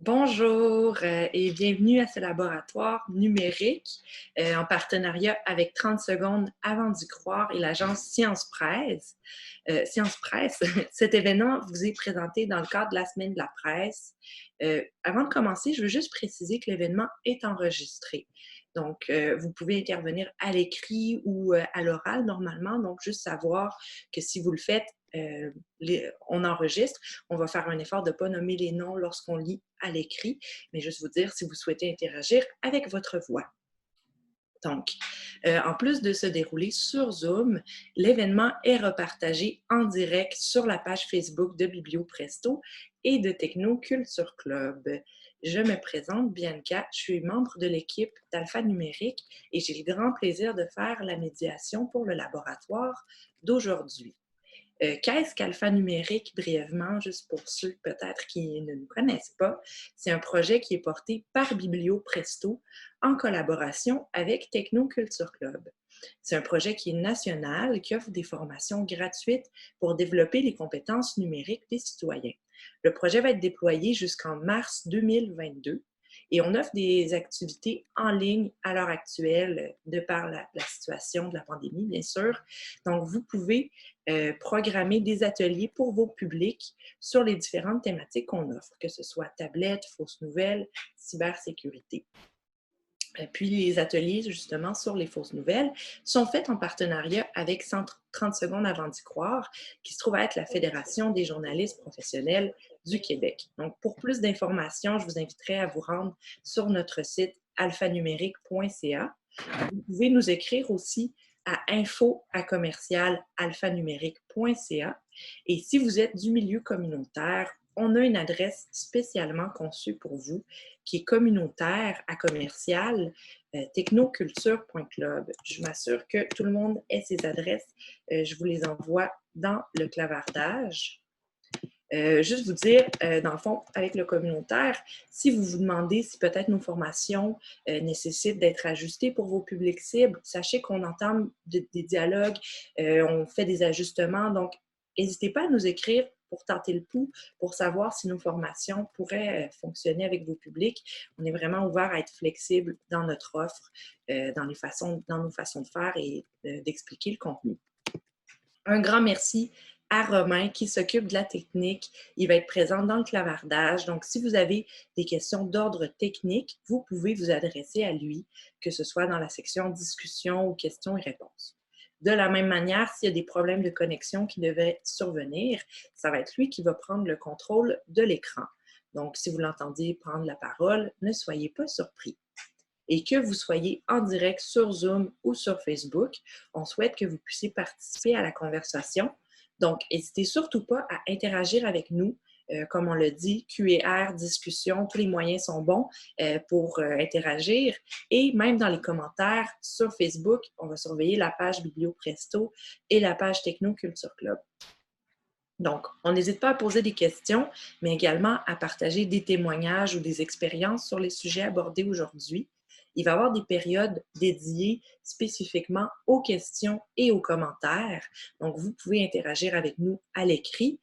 Bonjour et bienvenue à ce laboratoire numérique en partenariat avec 30 secondes avant d'y croire et l'agence Science Presse. Science Presse, cet événement vous est présenté dans le cadre de la Semaine de la presse. Avant de commencer, je veux juste préciser que l'événement est enregistré. Donc, vous pouvez intervenir à l'écrit ou à l'oral normalement. Donc, juste savoir que si vous le faites, on enregistre. On va faire un effort de ne pas nommer les noms lorsqu'on lit à l'écrit, mais juste vous dire si vous souhaitez interagir avec votre voix. Donc, en plus de se dérouler sur Zoom, l'événement est repartagé en direct sur la page Facebook de Biblio Presto et de Techno Culture Club. Je me présente, Bianca, je suis membre de l'équipe d'Alpha Numérique et j'ai le grand plaisir de faire la médiation pour le laboratoire d'aujourd'hui. Qu'est-ce qu'alphanumérique, brièvement, juste pour ceux peut-être qui ne nous connaissent pas? C'est un projet qui est porté par Biblio Presto en collaboration avec Techno Culture Club. C'est un projet qui est national, qui offre des formations gratuites pour développer les compétences numériques des citoyens. Le projet va être déployé jusqu'en mars 2022 et on offre des activités en ligne à l'heure actuelle de par la situation de la pandémie, bien sûr. Donc, vous pouvez programmer des ateliers pour vos publics sur les différentes thématiques qu'on offre, que ce soit tablette, fausses nouvelles, cybersécurité. Puis les ateliers, justement, sur les fausses nouvelles sont faits en partenariat avec 30 secondes avant d'y croire, qui se trouve à être la Fédération des journalistes professionnels du Québec. Donc, pour plus d'informations, je vous inviterai à vous rendre sur notre site alphanumérique.ca. Vous pouvez nous écrire aussi à info@alphanumérique.ca. Et si vous êtes du milieu communautaire, on a une adresse spécialement conçue pour vous qui est communautaire à commercial technoculture.club. Je m'assure que tout le monde ait ces adresses. Je vous les envoie dans le clavardage. Juste vous dire, dans le fond, avec le communautaire, si vous vous demandez si peut-être nos formations nécessitent d'être ajustées pour vos publics cibles, sachez qu'on entame des dialogues, on fait des ajustements, donc n'hésitez pas à nous écrire pour tenter le pouls, pour savoir si nos formations pourraient fonctionner avec vos publics. On est vraiment ouvert à être flexible dans notre offre, dans nos façons de faire et d'expliquer le contenu. Un grand merci à Romain qui s'occupe de la technique. Il va être présent dans le clavardage. Donc, si vous avez des questions d'ordre technique, vous pouvez vous adresser à lui, que ce soit dans la section discussion ou questions et réponses. De la même manière, s'il y a des problèmes de connexion qui devaient survenir, ça va être lui qui va prendre le contrôle de l'écran. Donc, si vous l'entendez prendre la parole, ne soyez pas surpris. Et que vous soyez en direct sur Zoom ou sur Facebook, on souhaite que vous puissiez participer à la conversation. Donc, n'hésitez surtout pas à interagir avec nous. Comme on l'a dit, Q&R, discussion, tous les moyens sont bons pour interagir. Et même dans les commentaires sur Facebook, on va surveiller la page Biblio Presto et la page Techno Culture Club. Donc, on n'hésite pas à poser des questions, mais également à partager des témoignages ou des expériences sur les sujets abordés aujourd'hui. Il va y avoir des périodes dédiées spécifiquement aux questions et aux commentaires. Donc, vous pouvez interagir avec nous à l'écrit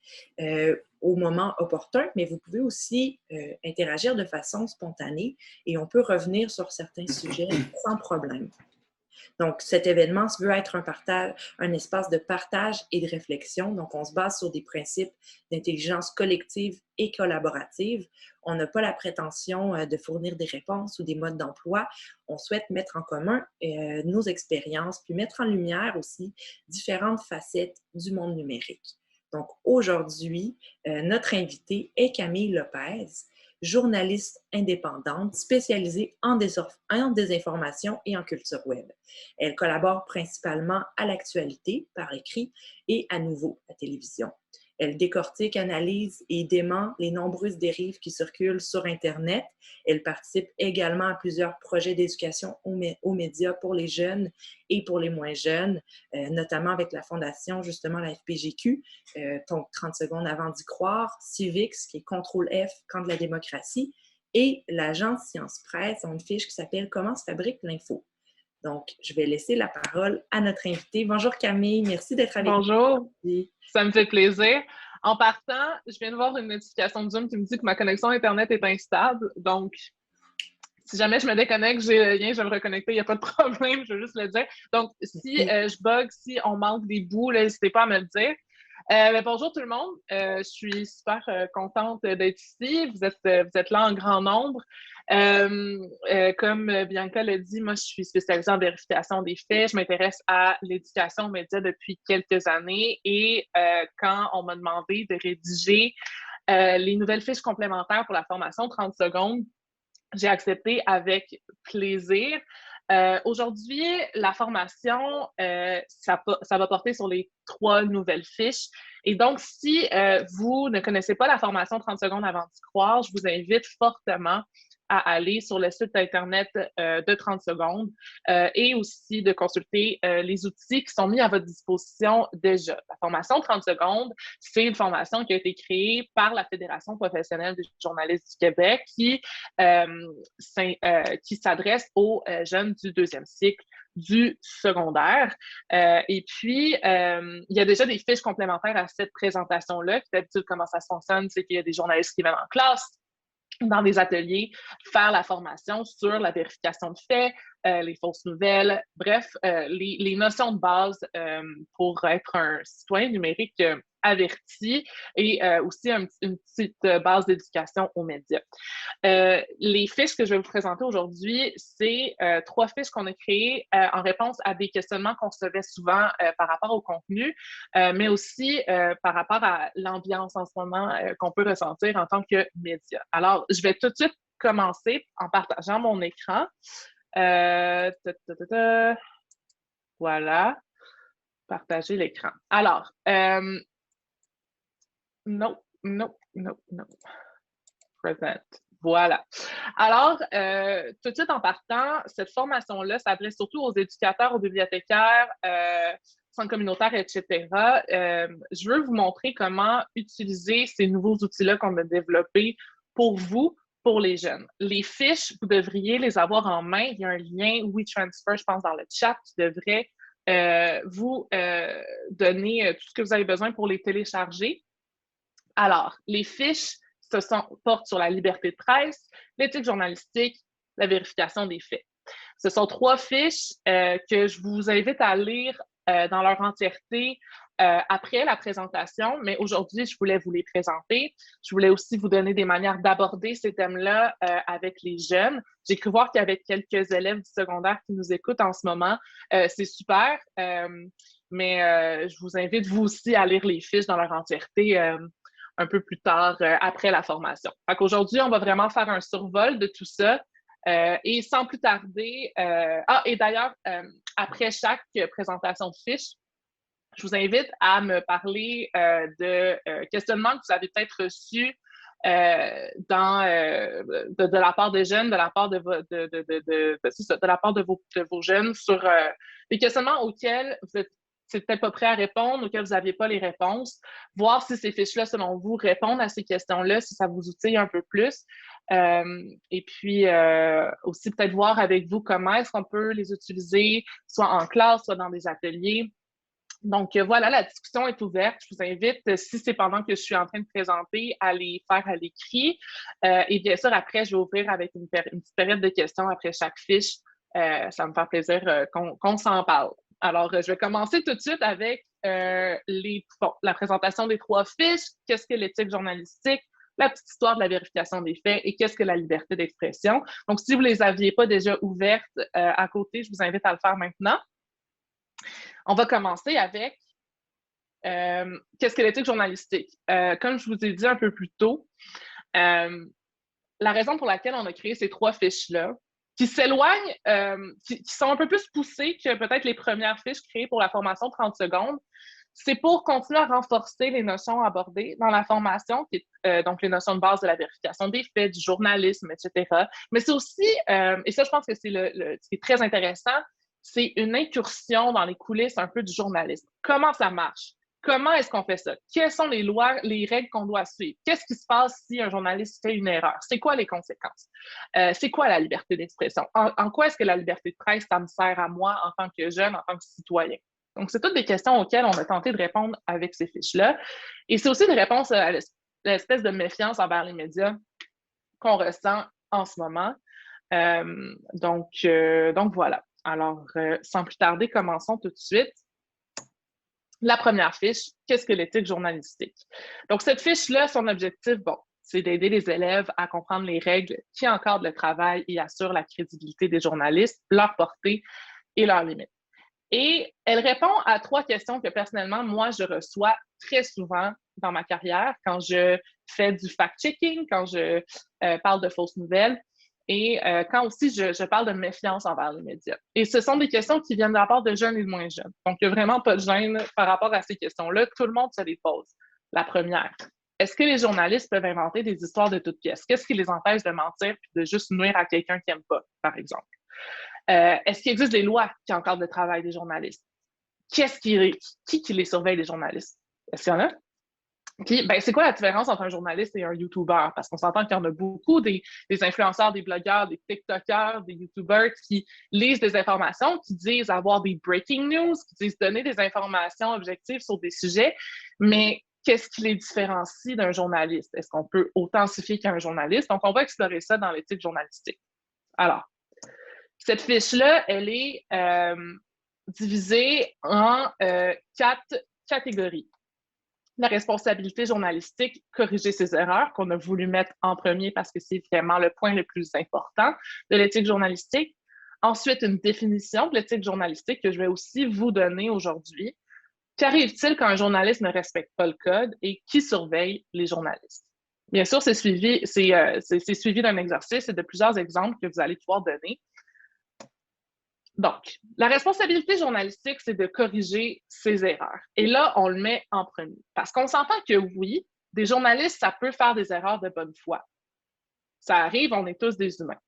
au moment opportun, mais vous pouvez aussi interagir de façon spontanée et on peut revenir sur certains sujets sans problème. Donc, cet événement se veut être un espace de partage et de réflexion. Donc, on se base sur des principes d'intelligence collective et collaborative. On n'a pas la prétention de fournir des réponses ou des modes d'emploi. On souhaite mettre en commun nos expériences, puis mettre en lumière aussi différentes facettes du monde numérique. Donc, aujourd'hui, notre invitée est Camille Lopez, journaliste indépendante spécialisée en désinformation et en culture web. Elle collabore principalement à l'actualité, par écrit, et à nouveau à télévision. Elle décortique, analyse et dément les nombreuses dérives qui circulent sur Internet. Elle participe également à plusieurs projets d'éducation aux médias pour les jeunes et pour les moins jeunes, notamment avec la fondation, justement, la FPGQ, donc 30 secondes avant d'y croire, Civics, qui est Contrôle F, Camp de la démocratie, et l'agence Science Presse ont une fiche qui s'appelle « Comment se fabrique l'info ». Donc, je vais laisser la parole à notre invitée. Bonjour Camille, merci d'être avec nous Bonjour, aujourd'hui. ça me fait plaisir. En partant, je viens de voir une notification de Zoom qui me dit que ma connexion Internet est instable. Donc, si jamais je me déconnecte, j'ai le lien, je vais me reconnecter, il n'y a pas de problème, je veux juste le dire. Donc, si je bug, si on manque des bouts, n'hésitez pas à me le dire. Bonjour tout le monde, je suis super contente d'être ici. Vous êtes là en grand nombre. Comme Bianca l'a dit, moi je suis spécialisée en vérification des faits. Je m'intéresse à l'éducation aux médias depuis quelques années et quand on m'a demandé de rédiger les nouvelles fiches complémentaires pour la formation 30 secondes, j'ai accepté avec plaisir. Aujourd'hui, la formation, ça va porter sur les 3 nouvelles fiches. Et donc, si vous ne connaissez pas la formation 30 secondes avant d'y croire, je vous invite fortement à aller sur le site Internet de 30 secondes et aussi de consulter les outils qui sont mis à votre disposition déjà. La formation 30 secondes, c'est une formation qui a été créée par la Fédération professionnelle des journalistes du Québec qui s'adresse aux jeunes du 2e cycle du secondaire. Et puis, il y a déjà des fiches complémentaires à cette présentation-là. D'habitude, comment ça se fonctionne, c'est qu'il y a des journalistes qui viennent en classe, dans des ateliers, faire la formation sur la vérification de faits, les fausses nouvelles, bref, les notions de base pour être un citoyen numérique averti et aussi une petite base d'éducation aux médias. Les fiches que je vais vous présenter aujourd'hui, c'est 3 fiches qu'on a créées en réponse à des questionnements qu'on recevait souvent par rapport au contenu, mais aussi par rapport à l'ambiance en ce moment qu'on peut ressentir en tant que média. Alors, je vais tout de suite commencer en partageant mon écran. Voilà, partager l'écran. Alors, non. Present. Voilà. Alors, tout de suite en partant, cette formation-là s'adresse surtout aux éducateurs, aux bibliothécaires, centres communautaires, etc. Je veux vous montrer comment utiliser ces nouveaux outils-là qu'on a développés pour vous, pour les jeunes. Les fiches, vous devriez les avoir en main. Il y a un lien WeTransfer, je pense, dans le chat qui devrait vous donner tout ce que vous avez besoin pour les télécharger. Alors, les fiches portent sur la liberté de presse, l'éthique journalistique, la vérification des faits. Ce sont 3 fiches que je vous invite à lire dans leur entièreté après la présentation, mais aujourd'hui, je voulais vous les présenter. Je voulais aussi vous donner des manières d'aborder ces thèmes-là avec les jeunes. J'ai cru voir qu'il y avait quelques élèves du secondaire qui nous écoutent en ce moment. C'est super, mais je vous invite, vous aussi, à lire les fiches dans leur entièreté un peu plus tard après la formation. Fait qu'aujourd'hui, on va vraiment faire un survol de tout ça. Et sans plus tarder, et d'ailleurs, après chaque présentation de fiche, je vous invite à me parler de questionnements que vous avez peut-être reçus de la part des jeunes, de la part de la part de vos jeunes sur des questionnements auxquels vous êtes peut-être pas prêt à répondre, auxquels vous n'aviez pas les réponses, voir si ces fiches-là, selon vous, répondent à ces questions-là, si ça vous outille un peu plus. Et puis, aussi peut-être voir avec vous comment est-ce qu'on peut les utiliser, soit en classe, soit dans des ateliers. Donc, voilà, la discussion est ouverte. Je vous invite, si c'est pendant que je suis en train de présenter, à les faire à l'écrit. Et bien sûr, après, je vais ouvrir avec une petite période de questions après chaque fiche. Ça va me faire plaisir qu'on s'en parle. Alors, je vais commencer tout de suite avec la présentation des 3 fiches. Qu'est-ce que l'éthique journalistique? La petite histoire de la vérification des faits et qu'est-ce que la liberté d'expression. Donc, si vous ne les aviez pas déjà ouvertes à côté, je vous invite à le faire maintenant. On va commencer avec qu'est-ce que l'éthique journalistique? Comme je vous ai dit un peu plus tôt, la raison pour laquelle on a créé ces 3 fiches-là, qui s'éloignent, qui sont un peu plus poussées que peut-être les premières fiches créées pour la formation 30 secondes, c'est pour continuer à renforcer les notions abordées dans la formation, donc les notions de base de la vérification des faits, du journalisme, etc. Mais c'est aussi, et ça je pense que c'est ce qui est très intéressant, c'est une incursion dans les coulisses un peu du journalisme. Comment ça marche? Comment est-ce qu'on fait ça? Quelles sont les lois, les règles qu'on doit suivre? Qu'est-ce qui se passe si un journaliste fait une erreur? C'est quoi les conséquences? C'est quoi la liberté d'expression? En quoi est-ce que la liberté de presse, ça me sert à moi en tant que jeune, en tant que citoyen? Donc, c'est toutes des questions auxquelles on a tenté de répondre avec ces fiches-là. Et c'est aussi des réponses à l'espèce de méfiance envers les médias qu'on ressent en ce moment. Donc, voilà. Alors, sans plus tarder, commençons tout de suite. La première fiche, qu'est-ce que l'éthique journalistique? Donc, cette fiche-là, son objectif, bon, c'est d'aider les élèves à comprendre les règles qui encadrent le travail et assurent la crédibilité des journalistes, leur portée et leurs limites. Et elle répond à 3 questions que personnellement, moi, je reçois très souvent dans ma carrière quand je fais du fact-checking, quand je parle de fausses nouvelles et quand aussi je parle de méfiance envers les médias. Et ce sont des questions qui viennent de la part de jeunes et de moins jeunes. Donc, il n'y a vraiment pas de gêne par rapport à ces questions-là. Tout le monde se les pose. La première, est-ce que les journalistes peuvent inventer des histoires de toutes pièces? Qu'est-ce qui les empêche de mentir et de juste nuire à quelqu'un qui n'aime pas, par exemple? Est-ce qu'il existe des lois qui encadrent le travail des journalistes? Qui les surveille, les journalistes? Est-ce qu'il y en a? Puis, c'est quoi la différence entre un journaliste et un YouTuber? Parce qu'on s'entend qu'il y en a beaucoup, des influenceurs, des blogueurs, des TikTokers, des YouTubers qui lisent des informations, qui disent avoir des breaking news, qui disent donner des informations objectives sur des sujets, mais qu'est-ce qui les différencie d'un journaliste? Est-ce qu'on peut authentifier qu'un journaliste? Donc, on va explorer ça dans l'éthique journalistique. Alors, cette fiche-là, elle est divisée en 4 catégories. La responsabilité journalistique, corriger ses erreurs, qu'on a voulu mettre en premier parce que c'est vraiment le point le plus important de l'éthique journalistique. Ensuite, une définition de l'éthique journalistique que je vais aussi vous donner aujourd'hui. Qu'arrive-t-il quand un journaliste ne respecte pas le code et qui surveille les journalistes? Bien sûr, c'est suivi d'un exercice et de plusieurs exemples que vous allez pouvoir donner. Donc, la responsabilité journalistique, c'est de corriger ses erreurs. Et là, on le met en premier. Parce qu'on s'entend que oui, des journalistes, ça peut faire des erreurs de bonne foi. Ça arrive, on est tous des humains.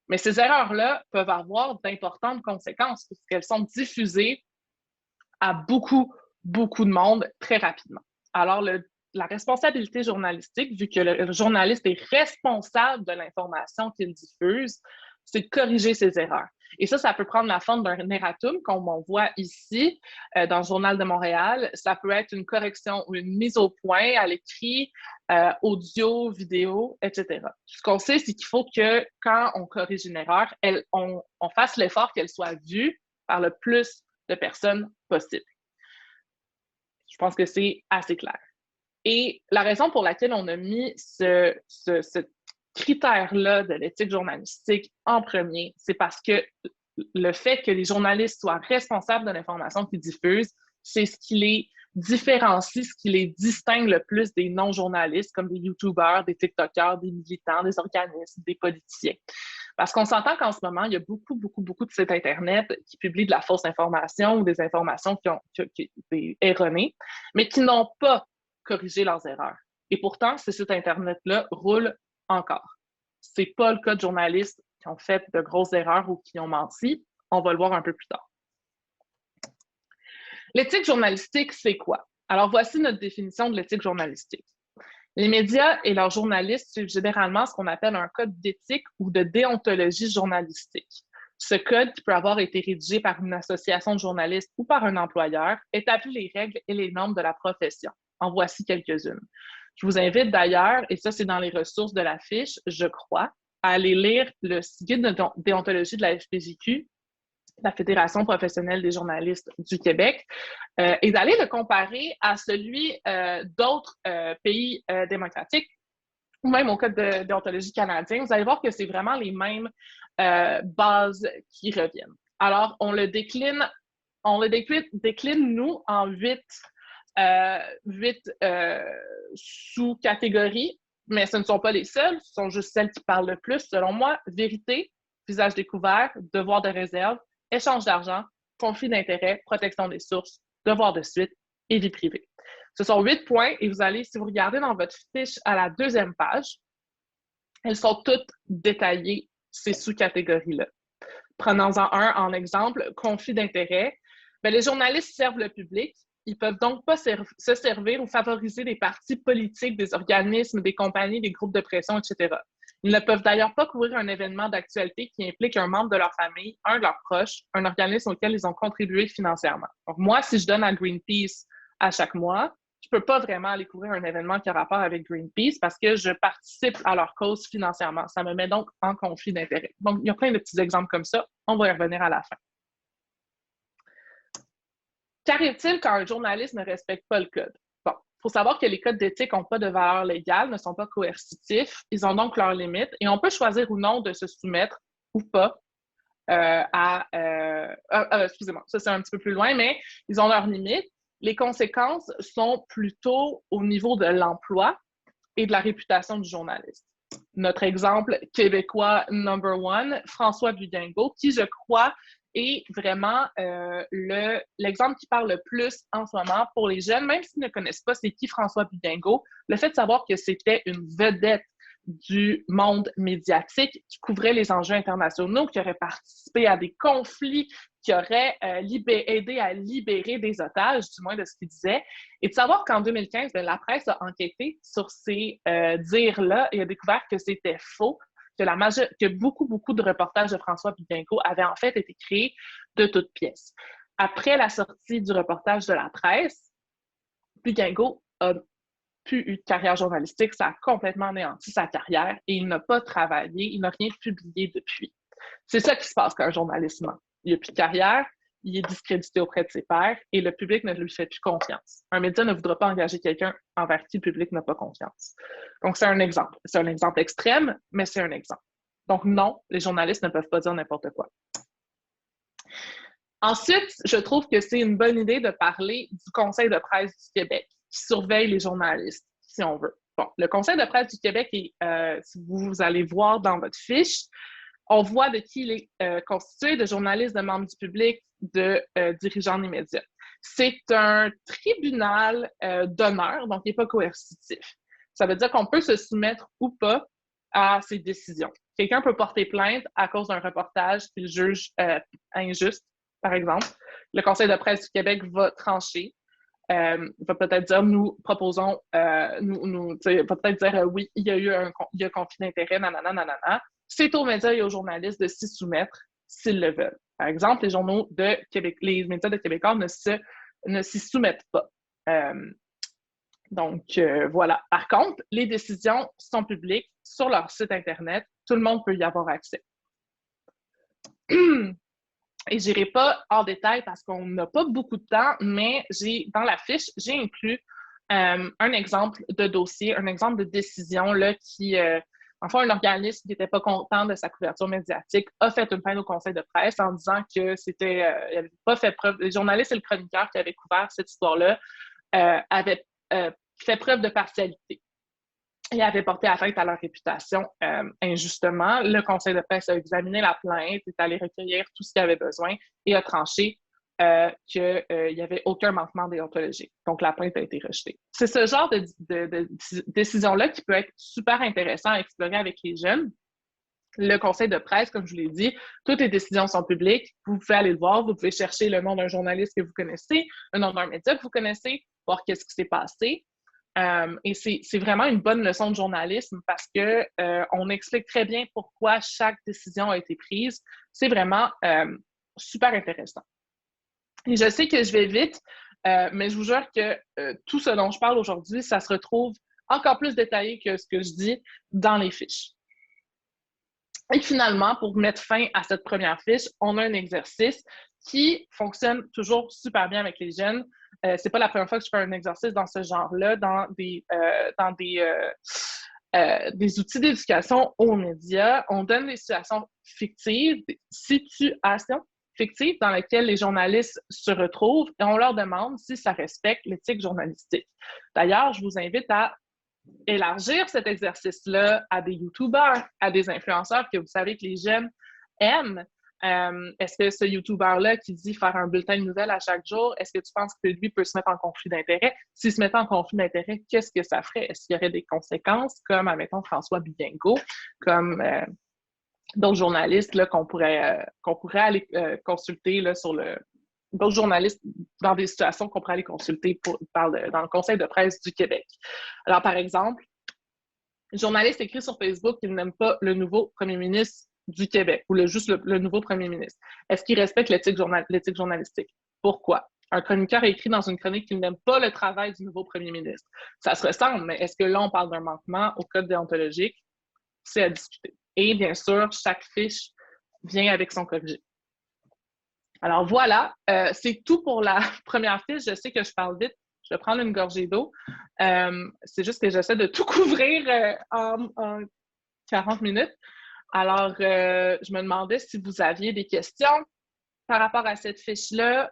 Mais ces erreurs-là peuvent avoir d'importantes conséquences puisqu'elles sont diffusées à beaucoup, beaucoup de monde très rapidement. Alors, la responsabilité journalistique, vu que le journaliste est responsable de l'information qu'il diffuse, c'est de corriger ses erreurs. Et ça peut prendre la forme d'un erratum, comme on voit ici dans le Journal de Montréal. Ça peut être une correction ou une mise au point à l'écrit, audio, vidéo, etc. Ce qu'on sait, c'est qu'il faut que quand on corrige une erreur, on fasse l'effort qu'elle soit vue par le plus de personnes possible. Je pense que c'est assez clair. Et la raison pour laquelle on a mis ce critère-là de l'éthique journalistique en premier, c'est parce que le fait que les journalistes soient responsables de l'information qu'ils diffusent, c'est ce qui les différencie, ce qui les distingue le plus des non-journalistes, comme des YouTubers, des TikTokers, des militants, des organismes, des politiciens. Parce qu'on s'entend qu'en ce moment, il y a beaucoup, beaucoup, beaucoup de sites Internet qui publient de la fausse information ou des informations qui ont été erronées, mais qui n'ont pas corrigé leurs erreurs. Et pourtant, ces sites Internet-là roulent encore. Ce n'est pas le cas de journalistes qui ont fait de grosses erreurs ou qui ont menti. On va le voir un peu plus tard. L'éthique journalistique, c'est quoi? Alors, voici notre définition de l'éthique journalistique. Les médias et leurs journalistes suivent généralement ce qu'on appelle un code d'éthique ou de déontologie journalistique. Ce code, qui peut avoir été rédigé par une association de journalistes ou par un employeur, établit les règles et les normes de la profession. En voici quelques-unes. Je vous invite d'ailleurs, et ça c'est dans les ressources de la fiche, je crois, à aller lire le guide de déontologie de la FPJQ, la Fédération professionnelle des journalistes du Québec, et d'aller le comparer à celui d'autres pays démocratiques, ou même au Code de déontologie canadien. Vous allez voir que c'est vraiment les mêmes bases qui reviennent. Alors, on le décline, nous, en 8 sous-catégories, mais ce ne sont pas les seules, ce sont juste celles qui parlent le plus, selon moi. Vérité, visage découvert, devoir de réserve, échange d'argent, conflit d'intérêts, protection des sources, devoir de suite et vie privée. Ce sont 8 points et vous allez, si vous regardez dans votre fiche à la 2e page, elles sont toutes détaillées, ces sous-catégories-là. Prenons-en un en exemple, conflit d'intérêts. Bien, les journalistes servent le public. Ils ne peuvent donc pas se servir ou favoriser des partis politiques, des organismes, des compagnies, des groupes de pression, etc. Ils ne peuvent d'ailleurs pas couvrir un événement d'actualité qui implique un membre de leur famille, un de leurs proches, un organisme auquel ils ont contribué financièrement. Donc, moi, si je donne à Greenpeace à chaque mois, je ne peux pas vraiment aller couvrir un événement qui a rapport avec Greenpeace parce que je participe à leur cause financièrement. Ça me met donc en conflit d'intérêts. Donc, il y a plein de petits exemples comme ça. On va y revenir à la fin. Qu'arrive-t-il quand un journaliste ne respecte pas le code? Bon, il faut savoir que les codes d'éthique n'ont pas de valeur légale, ne sont pas coercitifs. Ils ont donc leurs limites et on peut choisir ou non de se soumettre ou pas excusez-moi, ça c'est un petit peu plus loin, mais ils ont leurs limites. Les conséquences sont plutôt au niveau de l'emploi et de la réputation du journaliste. Notre exemple québécois number one, François Budengo, qui, je crois, est vraiment l'exemple qui parle le plus en ce moment pour les jeunes, même s'ils ne connaissent pas c'est qui François Budengo, le fait de savoir que c'était une vedette du monde médiatique qui couvrait les enjeux internationaux, qui aurait participé à des conflits, qui aurait aidé à libérer des otages, du moins de ce qu'il disait, et de savoir qu'en 2015, la presse a enquêté sur ces dires-là et a découvert que c'était faux, que beaucoup de reportages de François Budengo avaient en fait été créés de toutes pièces. Après la sortie du reportage de la presse, Budengo a plus eu de carrière journalistique, ça a complètement anéanti sa carrière et il n'a pas travaillé, il n'a rien publié depuis. C'est ça qui se passe quand un journaliste ment. Il n'a plus de carrière, il est discrédité auprès de ses pairs et le public ne lui fait plus confiance. Un média ne voudra pas engager quelqu'un envers qui le public n'a pas confiance. Donc, c'est un exemple. C'est un exemple extrême, mais c'est un exemple. Donc, non, les journalistes ne peuvent pas dire n'importe quoi. Ensuite, je trouve que c'est une bonne idée de parler du Conseil de presse du Québec qui surveille les journalistes, si on veut. Bon, le Conseil de presse du Québec, si vous allez voir dans votre fiche, on voit de qui il est constitué, de journalistes, de membres du public, de dirigeants des médias. C'est un tribunal d'honneur, donc il n'est pas coercitif. Ça veut dire qu'on peut se soumettre ou pas à ses décisions. Quelqu'un peut porter plainte à cause d'un reportage qu'il juge injuste, par exemple. Le Conseil de presse du Québec va trancher. Va peut-être dire, nous proposons, va peut-être dire, oui, il y a un conflit d'intérêts, nanana. C'est aux médias et aux journalistes de s'y soumettre s'ils le veulent. Par exemple, les journaux de Québec, les médias de Québécois ne s'y soumettent pas. Voilà. Par contre, les décisions sont publiques sur leur site Internet. Tout le monde peut y avoir accès. Et je n'irai pas en détail parce qu'on n'a pas beaucoup de temps, mais dans la fiche, j'ai inclus un exemple de dossier, un exemple de décision là, qui, enfin, un organisme qui n'était pas content de sa couverture médiatique a fait une plainte au Conseil de presse en disant que il n'avait pas fait preuve, les journalistes et le chroniqueur qui avaient couvert cette histoire-là avaient fait preuve de partialité et avaient porté atteinte à leur réputation injustement. Le Conseil de presse a examiné la plainte, est allé recueillir tout ce qu'il avait besoin et a tranché qu'il n'y avait aucun manquement déontologique. Donc, la plainte a été rejetée. C'est ce genre de décision-là qui peut être super intéressant à explorer avec les jeunes. Le Conseil de presse, comme je vous l'ai dit, toutes les décisions sont publiques. Vous pouvez aller le voir. Vous pouvez chercher le nom d'un journaliste que vous connaissez, le nom d'un média que vous connaissez, voir qu'est-ce qui s'est passé. Et c'est vraiment une bonne leçon de journalisme parce que on explique très bien pourquoi chaque décision a été prise. C'est vraiment super intéressant. Et je sais que je vais vite, mais je vous jure que tout ce dont je parle aujourd'hui, ça se retrouve encore plus détaillé que ce que je dis dans les fiches. Et finalement, pour mettre fin à cette première fiche, on a un exercice qui fonctionne toujours super bien avec les jeunes. C'est pas la première fois que je fais un exercice dans ce genre-là, dans des outils d'éducation aux médias. On donne des situations fictives, des situations fictives dans lesquelles les journalistes se retrouvent et on leur demande si ça respecte l'éthique journalistique. D'ailleurs, je vous invite à élargir cet exercice-là à des YouTubeurs, à des influenceurs que vous savez que les jeunes aiment. Est-ce que ce YouTuber-là qui dit faire un bulletin de nouvelles à chaque jour, est-ce que tu penses que lui peut se mettre en conflit d'intérêts? S'il se mettait en conflit d'intérêts, qu'est-ce que ça ferait? Est-ce qu'il y aurait des conséquences comme, admettons, François Budengo, comme d'autres journalistes là, qu'on pourrait aller consulter là, d'autres journalistes dans des situations qu'on pourrait aller consulter dans le Conseil de presse du Québec. Alors, par exemple, journaliste écrit sur Facebook qu'il n'aime pas le nouveau premier ministre du Québec ou juste le nouveau premier ministre. Est-ce qu'il respecte l'éthique journalistique? Pourquoi? Un chroniqueur a écrit dans une chronique qu'il n'aime pas le travail du nouveau premier ministre. Ça se ressemble, mais est-ce que là, on parle d'un manquement au code déontologique? C'est à discuter. Et bien sûr, chaque fiche vient avec son corrigé. Alors voilà, c'est tout pour la première fiche. Je sais que je parle vite. Je vais prendre une gorgée d'eau. C'est juste que j'essaie de tout couvrir en 40 minutes. Alors, je me demandais si vous aviez des questions par rapport à cette fiche-là,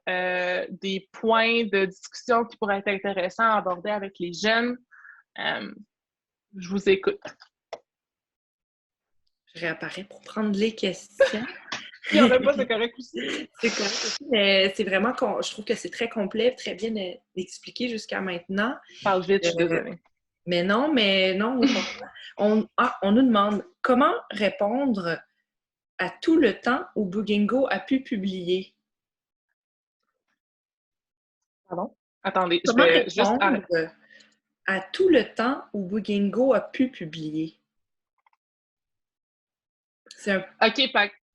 des points de discussion qui pourraient être intéressants à aborder avec les jeunes. Je vous écoute. Je réapparais pour prendre les questions. Il n'y en a pas, c'est correct aussi. C'est correct aussi, mais c'est vraiment, je trouve que c'est très complet, très bien expliqué jusqu'à maintenant. Je parle vite, je suis désolée. Mais non, on nous demande comment répondre à tout le temps où Bouguingo a pu publier. Pardon? Attendez, Comment je vais répondre juste... à tout le temps où Bouguingo a pu publier?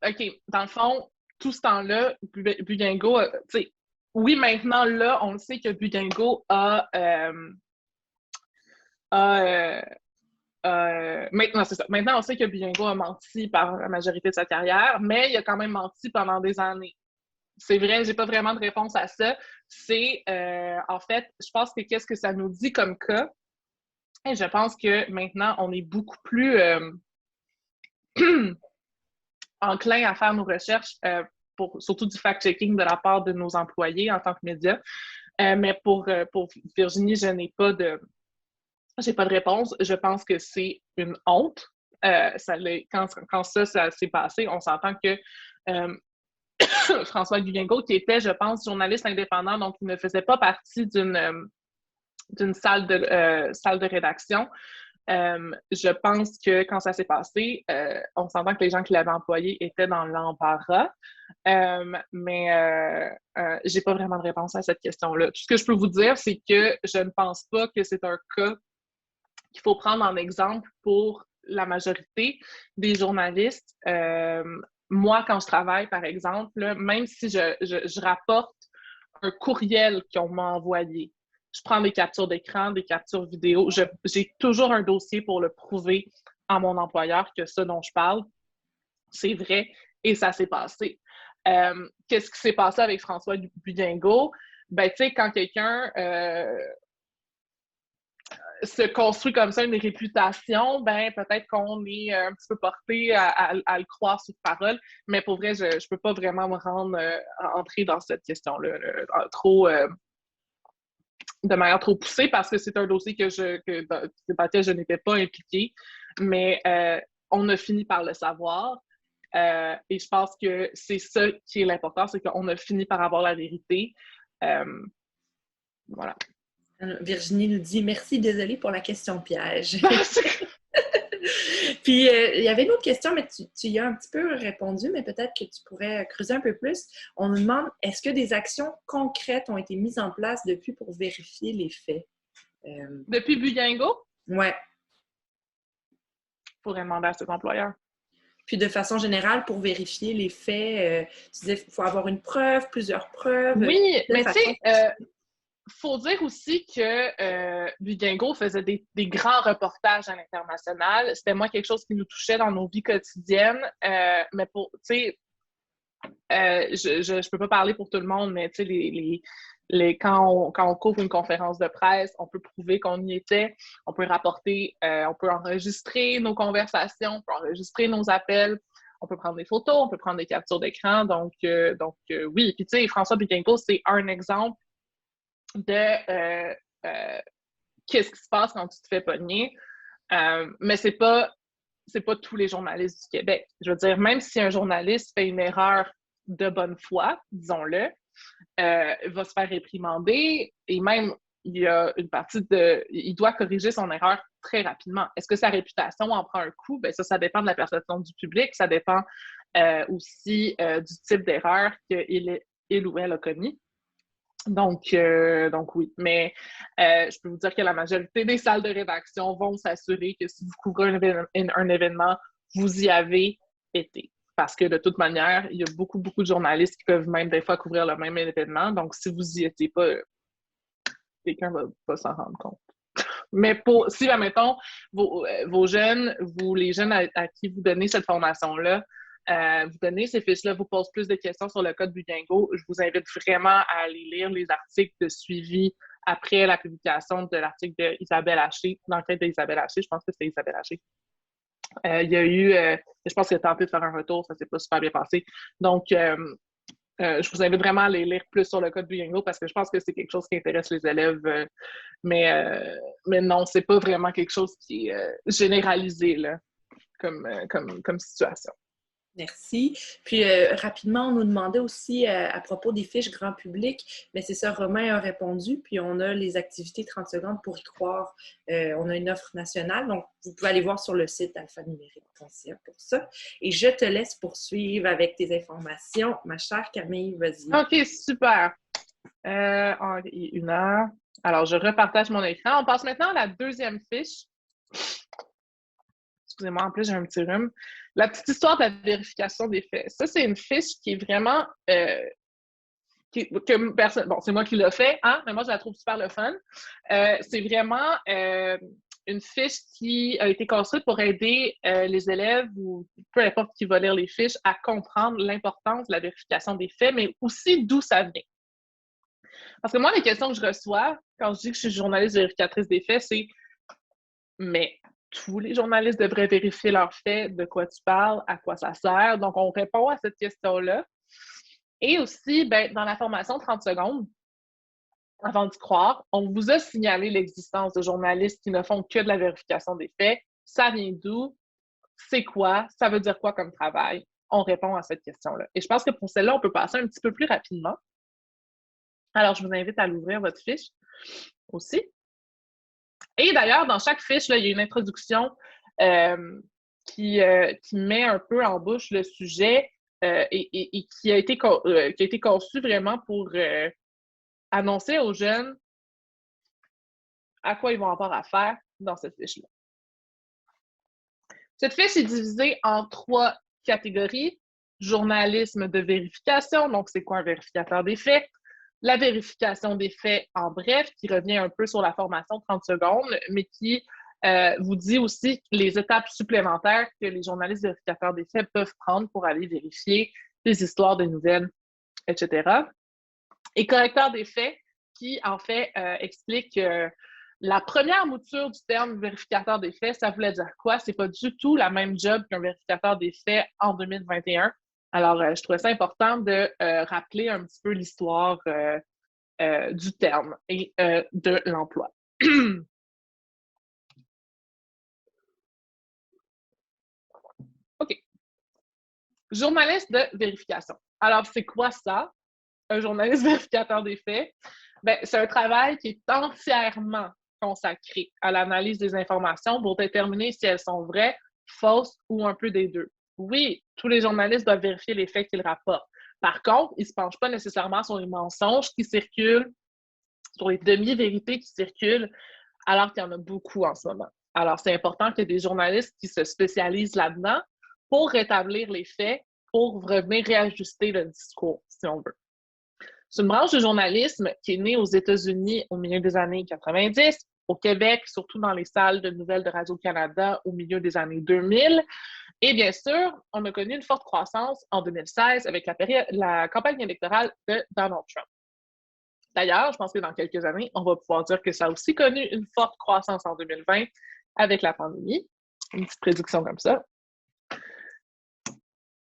OK, dans le fond, tout ce temps-là, Bouguingo, tu sais, oui, maintenant, là, on le sait que Bouguingo maintenant, c'est ça. Maintenant, on sait que Bouguingo a menti par la majorité de sa carrière, mais il a quand même menti pendant des années. C'est vrai, j'ai pas vraiment de réponse à ça. C'est, en fait, je pense que qu'est-ce que ça nous dit comme cas? Et je pense que maintenant, on est beaucoup plus enclin à faire nos recherches, surtout du fact-checking de la part de nos employés en tant que médias. Mais pour Virginie, j'ai pas de réponse. Je pense que c'est une honte. Quand ça s'est passé, on s'entend que François Bouguingo, qui était, je pense, journaliste indépendant, donc il ne faisait pas partie d'une salle de rédaction. Je pense que quand ça s'est passé, on s'entend que les gens qui l'avaient employé étaient dans l'embarras, mais j'ai pas vraiment de réponse à cette question-là. Tout ce que je peux vous dire, c'est que je ne pense pas que c'est un cas qu'il faut prendre en exemple pour la majorité des journalistes. Moi, quand je travaille, par exemple, même si je rapporte un courriel qu'on m'a envoyé, je prends des captures d'écran, des captures vidéo, j'ai toujours un dossier pour le prouver à mon employeur que ce dont je parle, c'est vrai et ça s'est passé. Qu'est-ce qui s'est passé avec François Bouguingo? Ben, tu sais, quand quelqu'un se construit comme ça une réputation, ben peut-être qu'on est un petit peu porté à le croire sur parole, mais pour vrai, je ne peux pas vraiment me rendre entrer dans cette question-là de manière trop poussée parce que c'est un dossier dans lequel je n'étais pas impliquée, mais on a fini par le savoir. Et je pense que c'est ça qui est l'important, c'est qu'on a fini par avoir la vérité. Voilà. Virginie nous dit « Merci, désolée pour la question piège. » Puis, il y avait une autre question, mais tu y as un petit peu répondu, mais peut-être que tu pourrais creuser un peu plus. On nous demande, est-ce que des actions concrètes ont été mises en place depuis pour vérifier les faits? Depuis Bouguingo? Oui. Il faudrait demander à ses employeurs. Puis, de façon générale, pour vérifier les faits, tu disais qu'il faut avoir une preuve, plusieurs preuves. Oui, mais tu sais... faut dire aussi que Bouguingo faisait des grands reportages à l'international. C'était moi quelque chose qui nous touchait dans nos vies quotidiennes. Mais tu sais, je peux pas parler pour tout le monde, mais tu sais, quand on couvre une conférence de presse, on peut prouver qu'on y était, on peut rapporter, on peut enregistrer nos conversations, on peut enregistrer nos appels, on peut prendre des photos, on peut prendre des captures d'écran. Donc oui. Puis tu sais, François Bouguingo, c'est un exemple de qu'est-ce qui se passe quand tu te fais pogner. Mais c'est pas tous les journalistes du Québec. Je veux dire, même si un journaliste fait une erreur de bonne foi, disons-le, va se faire réprimander et même il y a une partie il doit corriger son erreur très rapidement. Est-ce que sa réputation en prend un coup? Bien, ça dépend de la perception du public, ça dépend aussi du type d'erreur qu'il ou elle a commis. Donc oui. Mais je peux vous dire que la majorité des salles de rédaction vont s'assurer que si vous couvrez un événement, vous y avez été. Parce que de toute manière, il y a beaucoup, beaucoup de journalistes qui peuvent même des fois couvrir le même événement. Donc, si vous y étiez pas, quelqu'un va pas s'en rendre compte. Mais si, admettons, vos jeunes, les jeunes à qui vous donnez cette formation-là, vous donnez ces fiches-là, vous posez plus de questions sur le code Bugingo, je vous invite vraiment à aller lire les articles de suivi après la publication de l'article d'Isabelle Haché, l'enquête d'Isabelle Haché, je pense que c'est Isabelle Haché. Il y a eu, je pense qu'elle a tenté de faire un retour, ça s'est pas super bien passé. Donc, je vous invite vraiment à aller lire plus sur le code Bugingo parce que je pense que c'est quelque chose qui intéresse les élèves. Mais non, c'est pas vraiment quelque chose qui est généralisé là, comme situation. Merci. Puis, rapidement, on nous demandait aussi à propos des fiches grand public, mais c'est ça, Romain a répondu, puis on a les activités 30 secondes pour y croire. On a une offre nationale, donc vous pouvez aller voir sur le site alphanumérique.ca pour ça. Et je te laisse poursuivre avec tes informations. Ma chère Camille, vas-y. OK, super. Il est 1h. Alors, je repartage mon écran. On passe maintenant à la deuxième fiche. Excusez-moi, en plus, j'ai un petit rhume. La petite histoire de la vérification des faits. Ça, c'est une fiche qui est vraiment... bon, c'est moi qui l'ai fait, hein, mais moi, je la trouve super le fun. C'est vraiment une fiche qui a été construite pour aider les élèves ou peu importe qui va lire les fiches à comprendre l'importance de la vérification des faits, mais aussi d'où ça vient. Parce que moi, les questions que je reçois quand je dis que je suis journaliste vérificatrice des faits, c'est « mais tous les journalistes devraient vérifier leurs faits, de quoi tu parles, à quoi ça sert. » Donc, on répond à cette question-là. Et aussi, dans la formation 30 secondes, avant d'y croire, on vous a signalé l'existence de journalistes qui ne font que de la vérification des faits. Ça vient d'où? C'est quoi? Ça veut dire quoi comme travail? On répond à cette question-là. Et je pense que pour celle-là, on peut passer un petit peu plus rapidement. Alors, je vous invite à l'ouvrir, votre fiche aussi. Et d'ailleurs, dans chaque fiche, là, il y a une introduction qui met un peu en bouche le sujet et qui a été conçue vraiment pour annoncer aux jeunes à quoi ils vont avoir affaire dans cette fiche-là. Cette fiche est divisée en 3 catégories. Journalisme de vérification, donc c'est quoi un vérificateur des faits? La vérification des faits en bref, qui revient un peu sur la formation 30 secondes, mais qui vous dit aussi les étapes supplémentaires que les journalistes vérificateurs des faits peuvent prendre pour aller vérifier des histoires, des nouvelles, etc. Et correcteur des faits, qui en fait explique la première mouture du terme vérificateur des faits, ça voulait dire quoi? C'est pas du tout la même job qu'un vérificateur des faits en 2021. Alors, je trouvais ça important de rappeler un petit peu l'histoire du terme et de l'emploi. OK. Journaliste de vérification. Alors, c'est quoi ça, un journaliste vérificateur des faits? C'est un travail qui est entièrement consacré à l'analyse des informations pour déterminer si elles sont vraies, fausses ou un peu des deux. Oui, tous les journalistes doivent vérifier les faits qu'ils rapportent. Par contre, ils ne se penchent pas nécessairement sur les mensonges qui circulent, sur les demi-vérités qui circulent, alors qu'il y en a beaucoup en ce moment. Alors, c'est important qu'il y ait des journalistes qui se spécialisent là-dedans pour rétablir les faits, pour revenir réajuster le discours, si on veut. C'est une branche de journalisme qui est née aux États-Unis au milieu des années 90, au Québec, surtout dans les salles de nouvelles de Radio-Canada au milieu des années 2000. Et bien sûr, on a connu une forte croissance en 2016 avec la campagne électorale de Donald Trump. D'ailleurs, je pense que dans quelques années, on va pouvoir dire que ça a aussi connu une forte croissance en 2020 avec la pandémie. Une petite prédiction comme ça.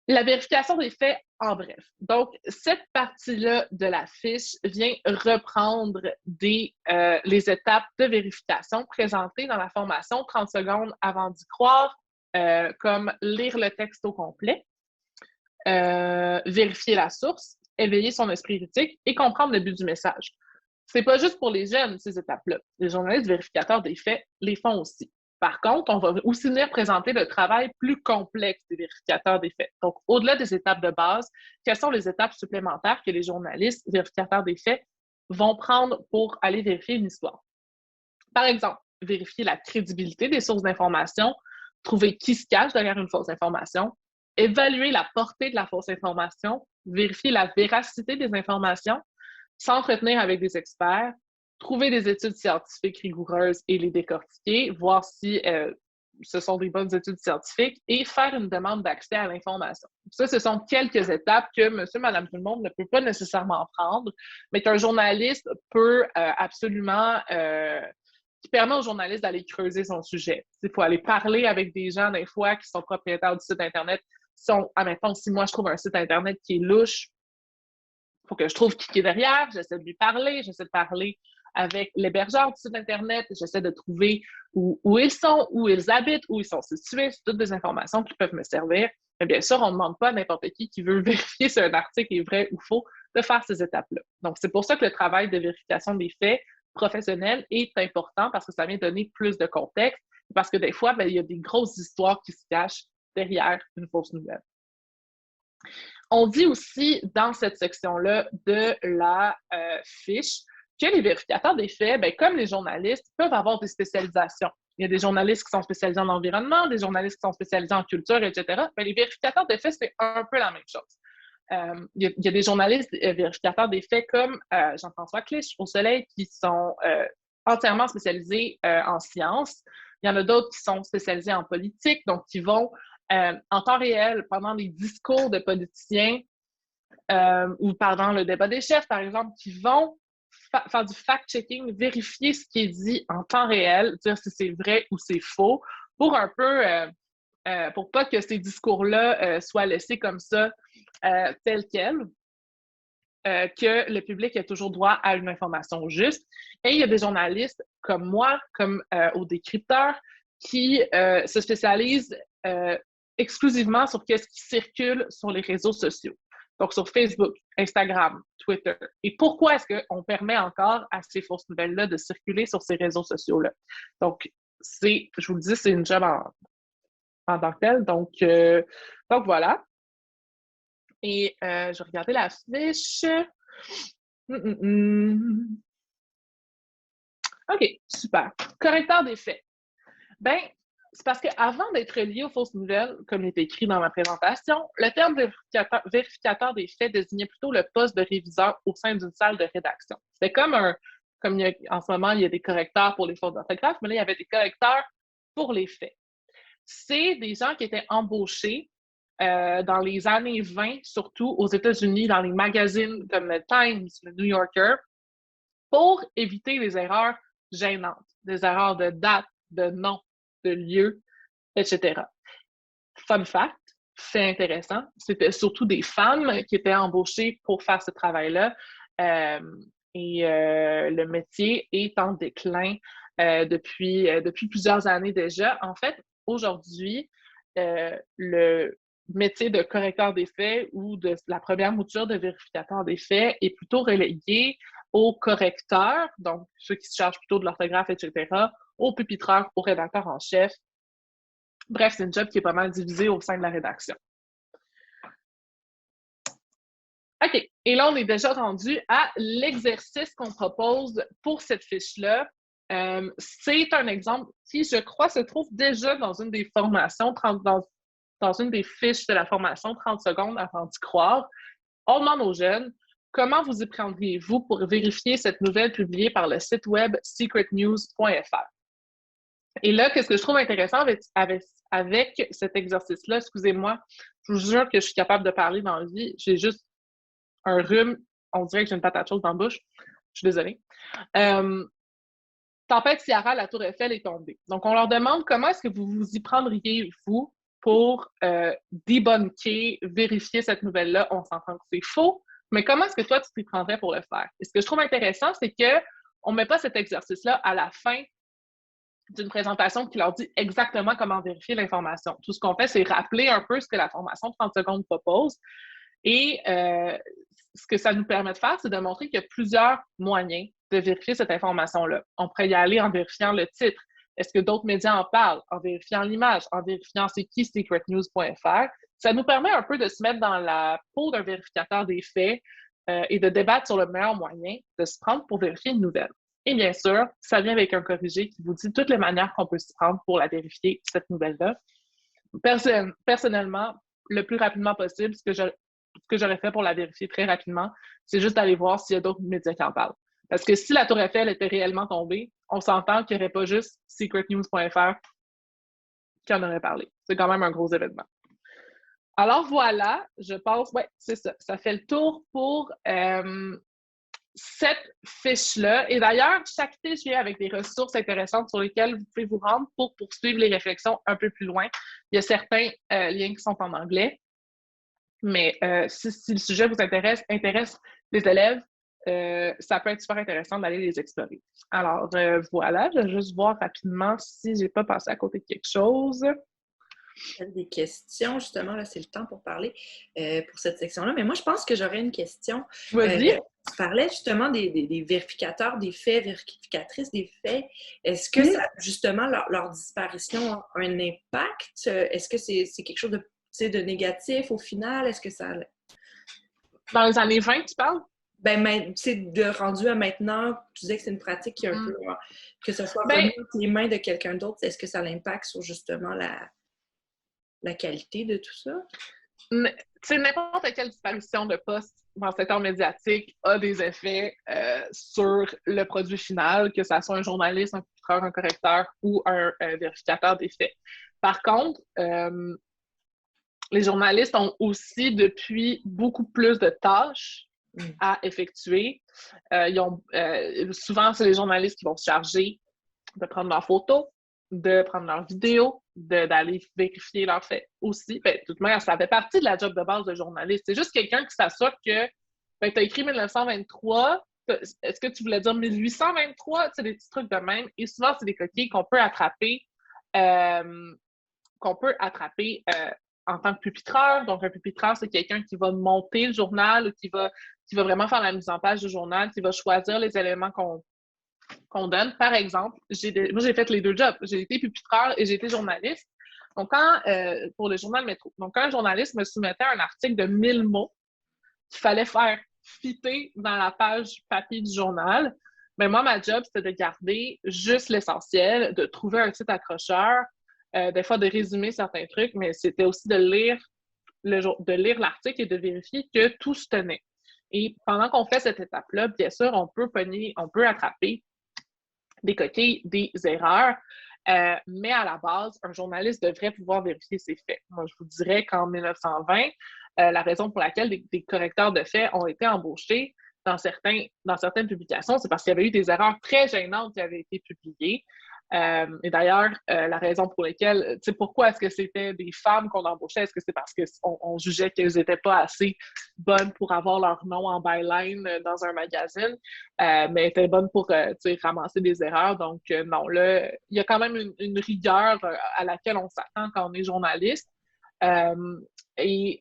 La vérification des faits en bref. Donc, cette partie-là de la fiche vient reprendre les étapes de vérification présentées dans la formation 30 secondes avant d'y croire, comme lire le texte au complet, vérifier la source, éveiller son esprit critique et comprendre le but du message. C'est pas juste pour les jeunes, ces étapes-là. Les journalistes vérificateurs des faits les font aussi. Par contre, on va aussi venir présenter le travail plus complexe des vérificateurs des faits. Donc, au-delà des étapes de base, quelles sont les étapes supplémentaires que les journalistes vérificateurs des faits vont prendre pour aller vérifier une histoire. Par exemple, vérifier la crédibilité des sources d'information, trouver qui se cache derrière une fausse information, évaluer la portée de la fausse information, vérifier la véracité des informations, s'entretenir avec des experts, trouver des études scientifiques rigoureuses et les décortiquer, voir si ce sont des bonnes études scientifiques et faire une demande d'accès à l'information. Ça, ce sont quelques étapes que monsieur, madame, tout le monde ne peut pas nécessairement prendre, mais qu'un journaliste peut absolument qui permet aux journalistes d'aller creuser son sujet. Il faut aller parler avec des gens, des fois, qui sont propriétaires du site Internet. Admettons, si moi, je trouve un site Internet qui est louche, il faut que je trouve qui est derrière, j'essaie de lui parler, j'essaie de parler avec l'hébergeur du site Internet, j'essaie de trouver où ils sont, où ils habitent, où ils sont situés. C'est toutes des informations qui peuvent me servir. Mais bien sûr, on ne demande pas à n'importe qui veut vérifier si un article est vrai ou faux de faire ces étapes-là. Donc, c'est pour ça que le travail de vérification des faits professionnel est important parce que ça vient donner plus de contexte, parce que des fois, il y a des grosses histoires qui se cachent derrière une fausse nouvelle. On dit aussi dans cette section-là de la fiche que les vérificateurs des faits, comme les journalistes, peuvent avoir des spécialisations. Il y a des journalistes qui sont spécialisés en environnement, des journalistes qui sont spécialisés en culture, etc. Mais les vérificateurs des faits, c'est un peu la même chose. Il y a des journalistes vérificateurs des faits comme Jean-François Clich au Soleil qui sont entièrement spécialisés en sciences. Il y en a d'autres qui sont spécialisés en politique, donc qui vont en temps réel, pendant les discours de politiciens ou pendant le débat des chefs, par exemple, qui vont faire du fact-checking, vérifier ce qui est dit en temps réel, dire si c'est vrai ou c'est faux, pour un peu, pour pas que ces discours-là soient laissés comme ça, tels quels, que le public ait toujours droit à une information juste. Et il y a des journalistes comme moi, comme aux décrypteurs, qui se spécialisent exclusivement sur ce qui circule sur les réseaux sociaux. Donc, sur Facebook, Instagram, Twitter. Et pourquoi est-ce qu'on permet encore à ces fausses nouvelles-là de circuler sur ces réseaux sociaux-là? Donc, je vous le dis, c'est une job en tant que telle. Donc voilà. Et je vais regarder la fiche. OK, super. Correcteur des faits. C'est parce qu'avant d'être lié aux fausses nouvelles, comme il est écrit dans ma présentation, le terme vérificateur des faits désignait plutôt le poste de réviseur au sein d'une salle de rédaction. C'était comme en ce moment, il y a des correcteurs pour les fautes d'orthographe, mais là, il y avait des correcteurs pour les faits. C'est des gens qui étaient embauchés dans les années 20, surtout aux États-Unis, dans les magazines comme le Times, le New Yorker, pour éviter les erreurs gênantes, des erreurs de date, de nom, de lieu, etc. Fun fact, fait intéressant, c'était surtout des femmes qui étaient embauchées pour faire ce travail-là. Le métier est en déclin depuis plusieurs années déjà. En fait, aujourd'hui, le métier de correcteur des faits ou de la première mouture de vérificateur des faits est plutôt relégué aux correcteurs, donc ceux qui se chargent plutôt de l'orthographe, etc., aux pupitreurs, aux rédacteurs en chef. Bref, c'est une job qui est pas mal divisée au sein de la rédaction. OK. Et là, on est déjà rendu à l'exercice qu'on propose pour cette fiche-là. C'est un exemple qui, je crois, se trouve déjà dans une des formations, dans une des fiches de la formation 30 secondes avant d'y croire. On demande aux jeunes comment vous y prendriez-vous pour vérifier cette nouvelle publiée par le site web secretnews.fr. Et là, qu'est-ce que je trouve intéressant avec cet exercice-là, excusez-moi, je vous jure que je suis capable de parler dans la vie, j'ai juste un rhume, on dirait que j'ai une patate chaude dans la bouche, je suis désolée. Tempête Ciara, la Tour Eiffel est tombée. Donc, on leur demande comment est-ce que vous vous y prendriez, vous, pour débunker, vérifier cette nouvelle-là. On s'entend que c'est faux, mais comment est-ce que toi, tu t'y prendrais pour le faire? Et ce que je trouve intéressant, c'est qu'on ne met pas cet exercice-là à la fin d'une présentation qui leur dit exactement comment vérifier l'information. Tout ce qu'on fait, c'est rappeler un peu ce que la formation 30 secondes propose. Et ce que ça nous permet de faire, c'est de montrer qu'il y a plusieurs moyens de vérifier cette information-là. On pourrait y aller en vérifiant le titre. Est-ce que d'autres médias en parlent? En vérifiant l'image, en vérifiant c'est qui secretnews.fr. Ça nous permet un peu de se mettre dans la peau d'un vérificateur des faits, et de débattre sur le meilleur moyen de se prendre pour vérifier une nouvelle. Et bien sûr, ça vient avec un corrigé qui vous dit toutes les manières qu'on peut s'y prendre pour la vérifier, cette nouvelle-là. Personnellement, le plus rapidement possible, ce que j'aurais fait pour la vérifier très rapidement, c'est juste d'aller voir s'il y a d'autres médias qui en parlent. Parce que si la Tour Eiffel était réellement tombée, on s'entend qu'il n'y aurait pas juste secretnews.fr qui en aurait parlé. C'est quand même un gros événement. Alors voilà, je pense, ouais, c'est ça. Ça fait le tour pour cette fiche-là. Et d'ailleurs, chaque fiche vient avec des ressources intéressantes sur lesquelles vous pouvez vous rendre pour poursuivre les réflexions un peu plus loin. Il y a certains liens qui sont en anglais, mais si le sujet vous intéresse les élèves, ça peut être super intéressant d'aller les explorer. Alors voilà, je vais juste voir rapidement si j'ai pas passé à côté de quelque chose. Des questions, justement, là, c'est le temps pour parler pour cette section-là. Mais moi, je pense que j'aurais une question. Vas-y. Tu parlais justement des vérificateurs des faits, vérificatrices des faits. Est-ce que ça, justement, leur disparition a un impact? Est-ce que c'est quelque chose de négatif au final? Est-ce que ça... Dans les années 20, tu parles? Ben, de rendu à maintenant, tu disais que c'est une pratique qui est un peu... que ce soit remis entre les mains de quelqu'un d'autre, est-ce que ça a l'impact sur justement la qualité de tout ça? N'importe quelle disparition de poste dans le secteur médiatique a des effets sur le produit final, que ce soit un journaliste, un filtreur, un correcteur ou un vérificateur des faits. Par contre, les journalistes ont aussi depuis beaucoup plus de tâches à effectuer. Souvent, c'est les journalistes qui vont se charger de prendre leurs photos, de prendre leurs vidéos, d'aller vérifier leurs faits aussi. Ben, de toute manière, ça fait partie de la job de base de journaliste. C'est juste quelqu'un qui s'assure que tu as écrit 1923, est-ce que tu voulais dire 1823? C'est des petits trucs de même. Et souvent, c'est des coquilles qu'on peut attraper en tant que pupitreur. Donc, un pupitreur, c'est quelqu'un qui va monter le journal ou qui va vraiment faire la mise en page du journal, qui va choisir les éléments qu'on donne. Par exemple, moi, j'ai fait les deux jobs. J'ai été pupitreur et j'ai été journaliste. Donc, pour le journal Métro, donc quand un journaliste me soumettait un article de 1000 mots qu'il fallait faire fitter dans la page papier du journal, ben moi, ma job, c'était de garder juste l'essentiel, de trouver un titre accrocheur, des fois de résumer certains trucs, mais c'était aussi de lire l'article et de vérifier que tout se tenait. Et pendant qu'on fait cette étape-là, bien sûr, on peut attraper des coquilles, des erreurs, mais à la base, un journaliste devrait pouvoir vérifier ses faits. Moi, je vous dirais qu'en 1920, la raison pour laquelle des correcteurs de faits ont été embauchés dans certaines publications, c'est parce qu'il y avait eu des erreurs très gênantes qui avaient été publiées. Et d'ailleurs, la raison pour laquelle, tu sais, pourquoi est-ce que c'était des femmes qu'on embauchait? Est-ce que c'est parce qu'on jugeait qu'elles n'étaient pas assez bonnes pour avoir leur nom en byline dans un magazine, mais étaient bonnes pour, tu sais, ramasser des erreurs. Donc, non, là, il y a quand même une rigueur à laquelle on s'attend quand on est journaliste. Et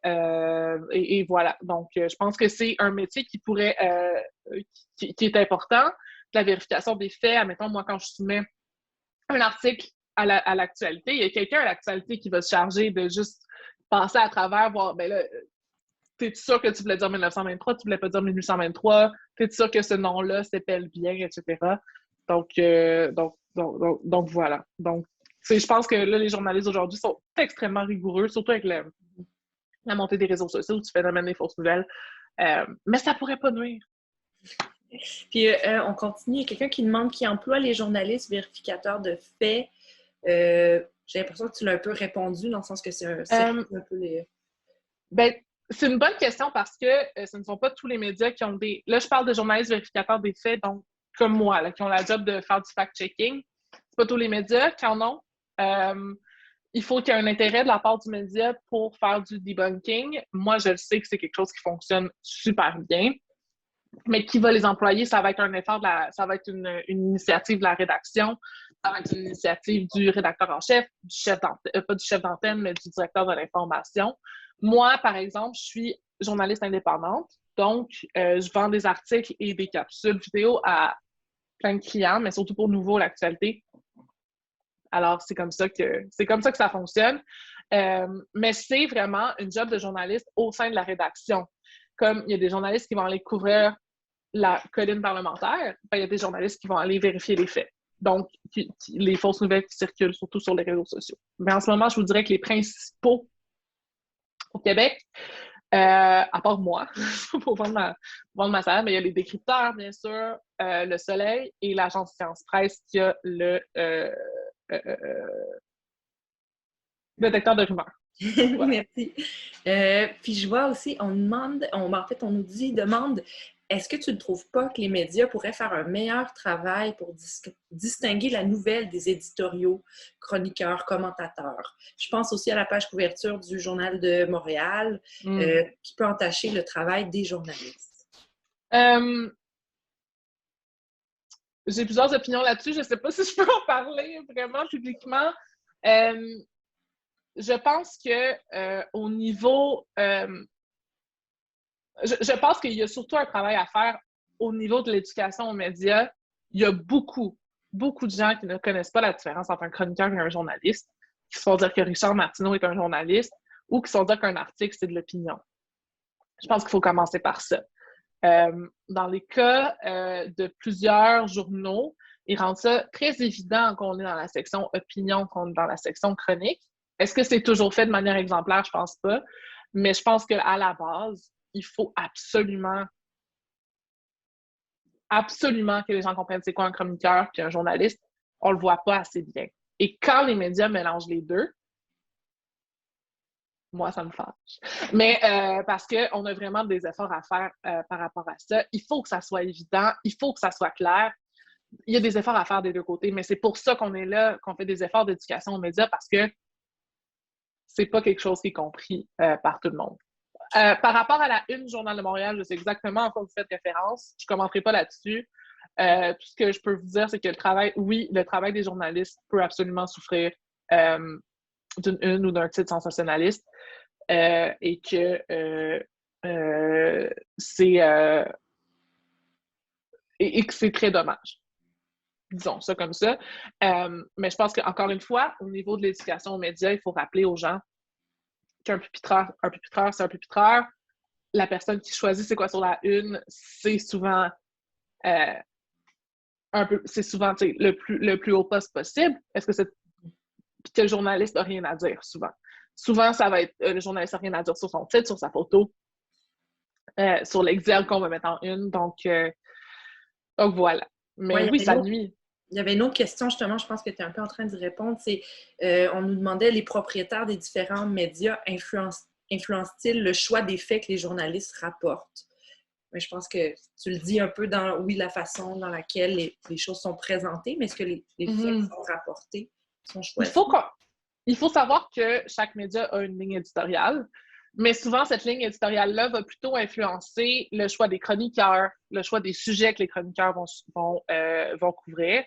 voilà. Donc, je pense que c'est un métier qui pourrait, qui est important. La vérification des faits, admettons, moi, quand je soumets un article à l'actualité, il y a quelqu'un à l'actualité qui va se charger de juste passer à travers, voir, ben là, t'es sûr que tu voulais dire 1923, tu voulais pas dire 1823, t'es sûr que ce nom-là s'appelle bien, etc. Donc voilà. Donc, je pense que là, les journalistes aujourd'hui sont extrêmement rigoureux, surtout avec la montée des réseaux sociaux, du phénomène des fausses nouvelles. Mais ça pourrait pas nuire. Puis on continue. Il y a quelqu'un qui demande qui emploie les journalistes vérificateurs de faits. J'ai l'impression que tu l'as un peu répondu dans le sens que c'est un peu les... Ben, c'est une bonne question parce que ce ne sont pas tous les médias qui ont des... Là, je parle de journalistes vérificateurs des faits, donc comme moi, là, qui ont la job de faire du fact-checking. C'est pas tous les médias qui en ont. Il faut qu'il y ait un intérêt de la part du média pour faire du debunking. Moi, je le sais que c'est quelque chose qui fonctionne super bien. Mais qui va les employer, ça va être un effort ça va être une initiative de la rédaction, ça va être une initiative du rédacteur en chef, pas du chef d'antenne, mais du directeur de l'information. Moi, par exemple, je suis journaliste indépendante, donc je vends des articles et des capsules vidéo à plein de clients, mais surtout pour nouveau l'actualité. Alors, c'est comme ça que ça fonctionne. Mais c'est vraiment une job de journaliste au sein de la rédaction. comme il y a des journalistes qui vont aller couvrir la colline parlementaire, ben, il y a des journalistes qui vont aller vérifier les faits. Donc, les fausses nouvelles qui circulent, surtout sur les réseaux sociaux. Mais en ce moment, je vous dirais que les principaux au Québec, à part moi, pour vendre ma salaire, mais il y a les décrypteurs, bien sûr, Le Soleil et l'agence Science Presse qui a le détecteur de rumeurs. Voilà. Merci. Puis je vois aussi, on nous demande, est-ce que tu ne trouves pas que les médias pourraient faire un meilleur travail pour distinguer la nouvelle des éditoriaux, chroniqueurs, commentateurs? Je pense aussi à la page couverture du Journal de Montréal, qui peut entacher le travail des journalistes. J'ai plusieurs opinions là-dessus. Je ne sais pas si je peux en parler vraiment publiquement. Je pense que au niveau... je pense qu'il y a surtout un travail à faire au niveau de l'éducation aux médias. Il y a beaucoup de gens qui ne connaissent pas la différence entre un chroniqueur et un journaliste, qui se font dire que Richard Martineau est un journaliste ou qui se font dire qu'un article, c'est de l'opinion. Je pense qu'il faut commencer par ça. Dans les cas de plusieurs journaux, ils rendent ça très évident qu'on est dans la section opinion, qu'on est dans la section chronique. Est-ce que c'est toujours fait de manière exemplaire? Je pense pas. Mais je pense qu'à la base, il faut absolument que les gens comprennent c'est quoi un chroniqueur puis un journaliste. On le voit pas assez bien. Et quand les médias mélangent les deux, moi, ça me fâche. Mais parce qu'on a vraiment des efforts à faire par rapport à ça. Il faut que ça soit évident, il faut que ça soit clair. Il y a des efforts à faire des deux côtés, mais c'est pour ça qu'on est là, qu'on fait des efforts d'éducation aux médias, parce que c'est pas quelque chose qui est compris par tout le monde. Par rapport à la Une du Journal de Montréal, je sais exactement à quoi vous faites référence. Je ne commenterai pas là-dessus. Tout ce que je peux vous dire, c'est que le travail des journalistes peut absolument souffrir d'une une ou d'un titre sensationnaliste et que c'est très dommage. Disons ça comme ça. Mais je pense qu'encore une fois, au niveau de l'éducation aux médias, il faut rappeler aux gens qu'un pupitreur, c'est un pupitreur. La personne qui choisit c'est quoi sur la une, c'est souvent le plus haut poste possible. Est-ce que puis que le journaliste n'a rien à dire souvent? Souvent, ça va être le journaliste n'a rien à dire sur son titre, sur sa photo, sur l'exergue qu'on va mettre en une. Donc voilà. Mais oui, ça nuit. Il y avait une autre question, justement, je pense que tu es un peu en train d'y répondre. C'est, on nous demandait, les propriétaires des différents médias influencent-ils le choix des faits que les journalistes rapportent? Mais je pense que tu le dis un peu dans, oui, la façon dans laquelle les choses sont présentées, mais est-ce que les faits qui sont rapportés sont choisis? Il faut savoir que chaque média a une ligne éditoriale, mais souvent, cette ligne éditoriale-là va plutôt influencer le choix des chroniqueurs, le choix des sujets que les chroniqueurs vont couvrir.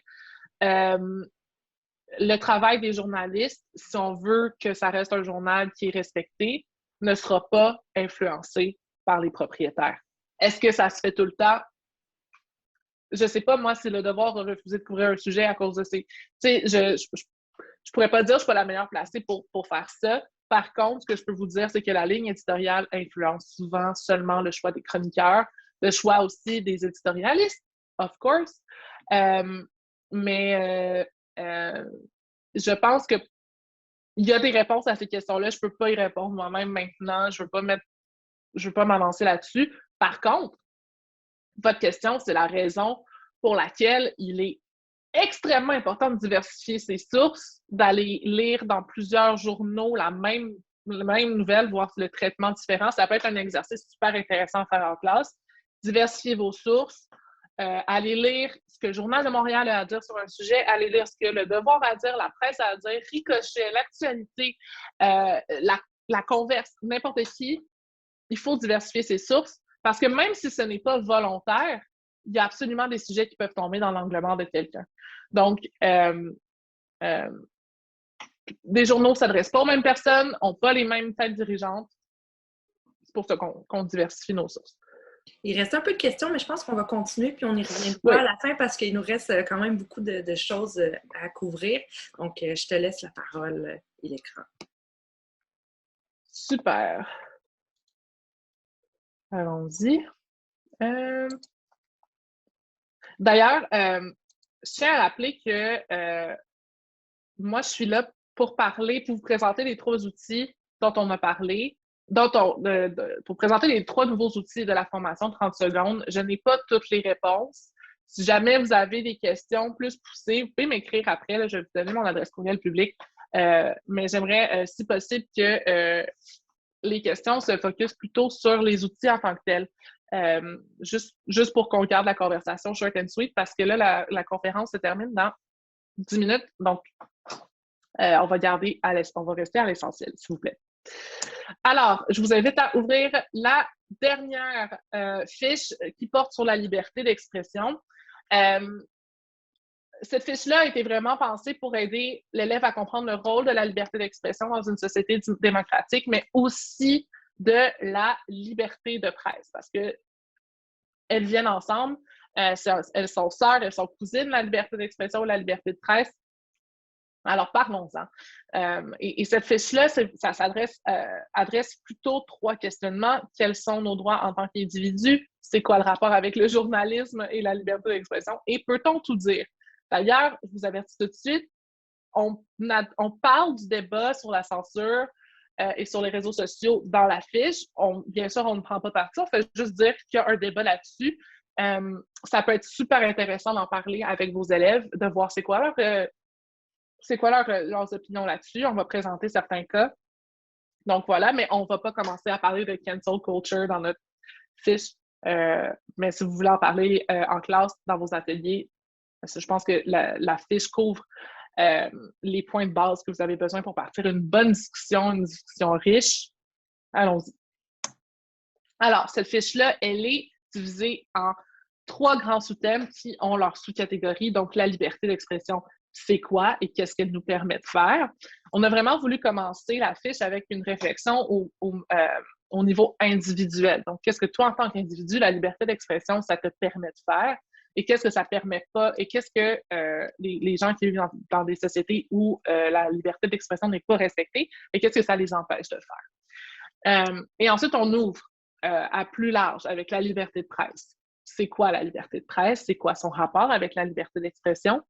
Le travail des journalistes, si on veut que ça reste un journal qui est respecté, ne sera pas influencé par les propriétaires. Est-ce que ça se fait tout le temps? Je sais pas, moi, c'est le devoir de refuser de couvrir un sujet à cause de ces... Tu sais, je pourrais pas dire que je suis pas la meilleure placée pour faire ça. Par contre, ce que je peux vous dire, c'est que la ligne éditoriale influence souvent seulement le choix des chroniqueurs, le choix aussi des éditorialistes, of course. Mais je pense qu'il y a des réponses à ces questions-là. Je peux pas y répondre moi-même maintenant. Je veux pas m'avancer là-dessus. Par contre, votre question, c'est la raison pour laquelle il est extrêmement important de diversifier ses sources, d'aller lire dans plusieurs journaux la même nouvelle, voir le traitement différent. Ça peut être un exercice super intéressant à faire en classe. Diversifiez vos sources. Allez lire ce que le Journal de Montréal a à dire sur un sujet, allez lire ce que le Devoir a à dire, la presse a à dire, Ricochet, l'actualité, la converse, n'importe qui. Il faut diversifier ses sources parce que même si ce n'est pas volontaire, il y a absolument des sujets qui peuvent tomber dans l'angle mort de quelqu'un. Donc, des journaux ne s'adressent pas aux mêmes personnes, n'ont pas les mêmes têtes dirigeantes. C'est pour ça qu'on diversifie nos sources. Il reste un peu de questions, mais je pense qu'on va continuer, puis on y reviendra à la fin parce qu'il nous reste quand même beaucoup de choses à couvrir. Donc, je te laisse la parole et l'écran. Super. Allons-y. D'ailleurs, je tiens à rappeler que moi, je suis là pour parler, pour vous présenter les 3 outils dont on a parlé, pour présenter les 3 nouveaux outils de la formation 30 secondes. Je n'ai pas toutes les réponses. Si jamais vous avez des questions plus poussées, vous pouvez m'écrire après. Là, je vais vous donner mon adresse courriel publique. Mais j'aimerais, si possible, que les questions se focusent plutôt sur les outils en tant que tels. Juste pour qu'on garde la conversation short and sweet, parce que là, la conférence se termine dans 10 minutes. Donc, on va rester à l'essentiel, s'il vous plaît. Alors, je vous invite à ouvrir la dernière fiche qui porte sur la liberté d'expression. Cette fiche-là a été vraiment pensée pour aider l'élève à comprendre le rôle de la liberté d'expression dans une société démocratique, mais aussi de la liberté de presse, parce qu'elles viennent ensemble. Elles sont sœurs, elles sont cousines, la liberté d'expression et la liberté de presse. Alors, parlons-en. Et cette fiche-là, ça adresse plutôt 3 questionnements. Quels sont nos droits en tant qu'individus? C'est quoi le rapport avec le journalisme et la liberté d'expression? Et peut-on tout dire? D'ailleurs, je vous avertis tout de suite, on parle du débat sur la censure et sur les réseaux sociaux dans la fiche. Bien sûr, on ne prend pas parti, on fait juste dire qu'il y a un débat là-dessus. Ça peut être super intéressant d'en parler avec vos élèves, de voir c'est quoi leurs opinions là-dessus. On va présenter certains cas. Donc voilà, mais on ne va pas commencer à parler de cancel culture dans notre fiche. Mais si vous voulez en parler en classe, dans vos ateliers, je pense que la fiche couvre les points de base que vous avez besoin pour partir une bonne discussion, une discussion riche. Allons-y. Alors, cette fiche-là, elle est divisée en 3 grands sous-thèmes qui ont leur sous-catégorie. Donc, la liberté d'expression, c'est quoi et qu'est-ce qu'elle nous permet de faire? On a vraiment voulu commencer la fiche avec une réflexion au niveau individuel. Donc, qu'est-ce que toi, en tant qu'individu, la liberté d'expression, ça te permet de faire? Et qu'est-ce que ça ne permet pas? Et qu'est-ce que les gens qui vivent dans des sociétés où la liberté d'expression n'est pas respectée, et qu'est-ce que ça les empêche de faire? Et ensuite, on ouvre à plus large avec la liberté de presse. C'est quoi la liberté de presse? C'est quoi son rapport avec la liberté d'expression?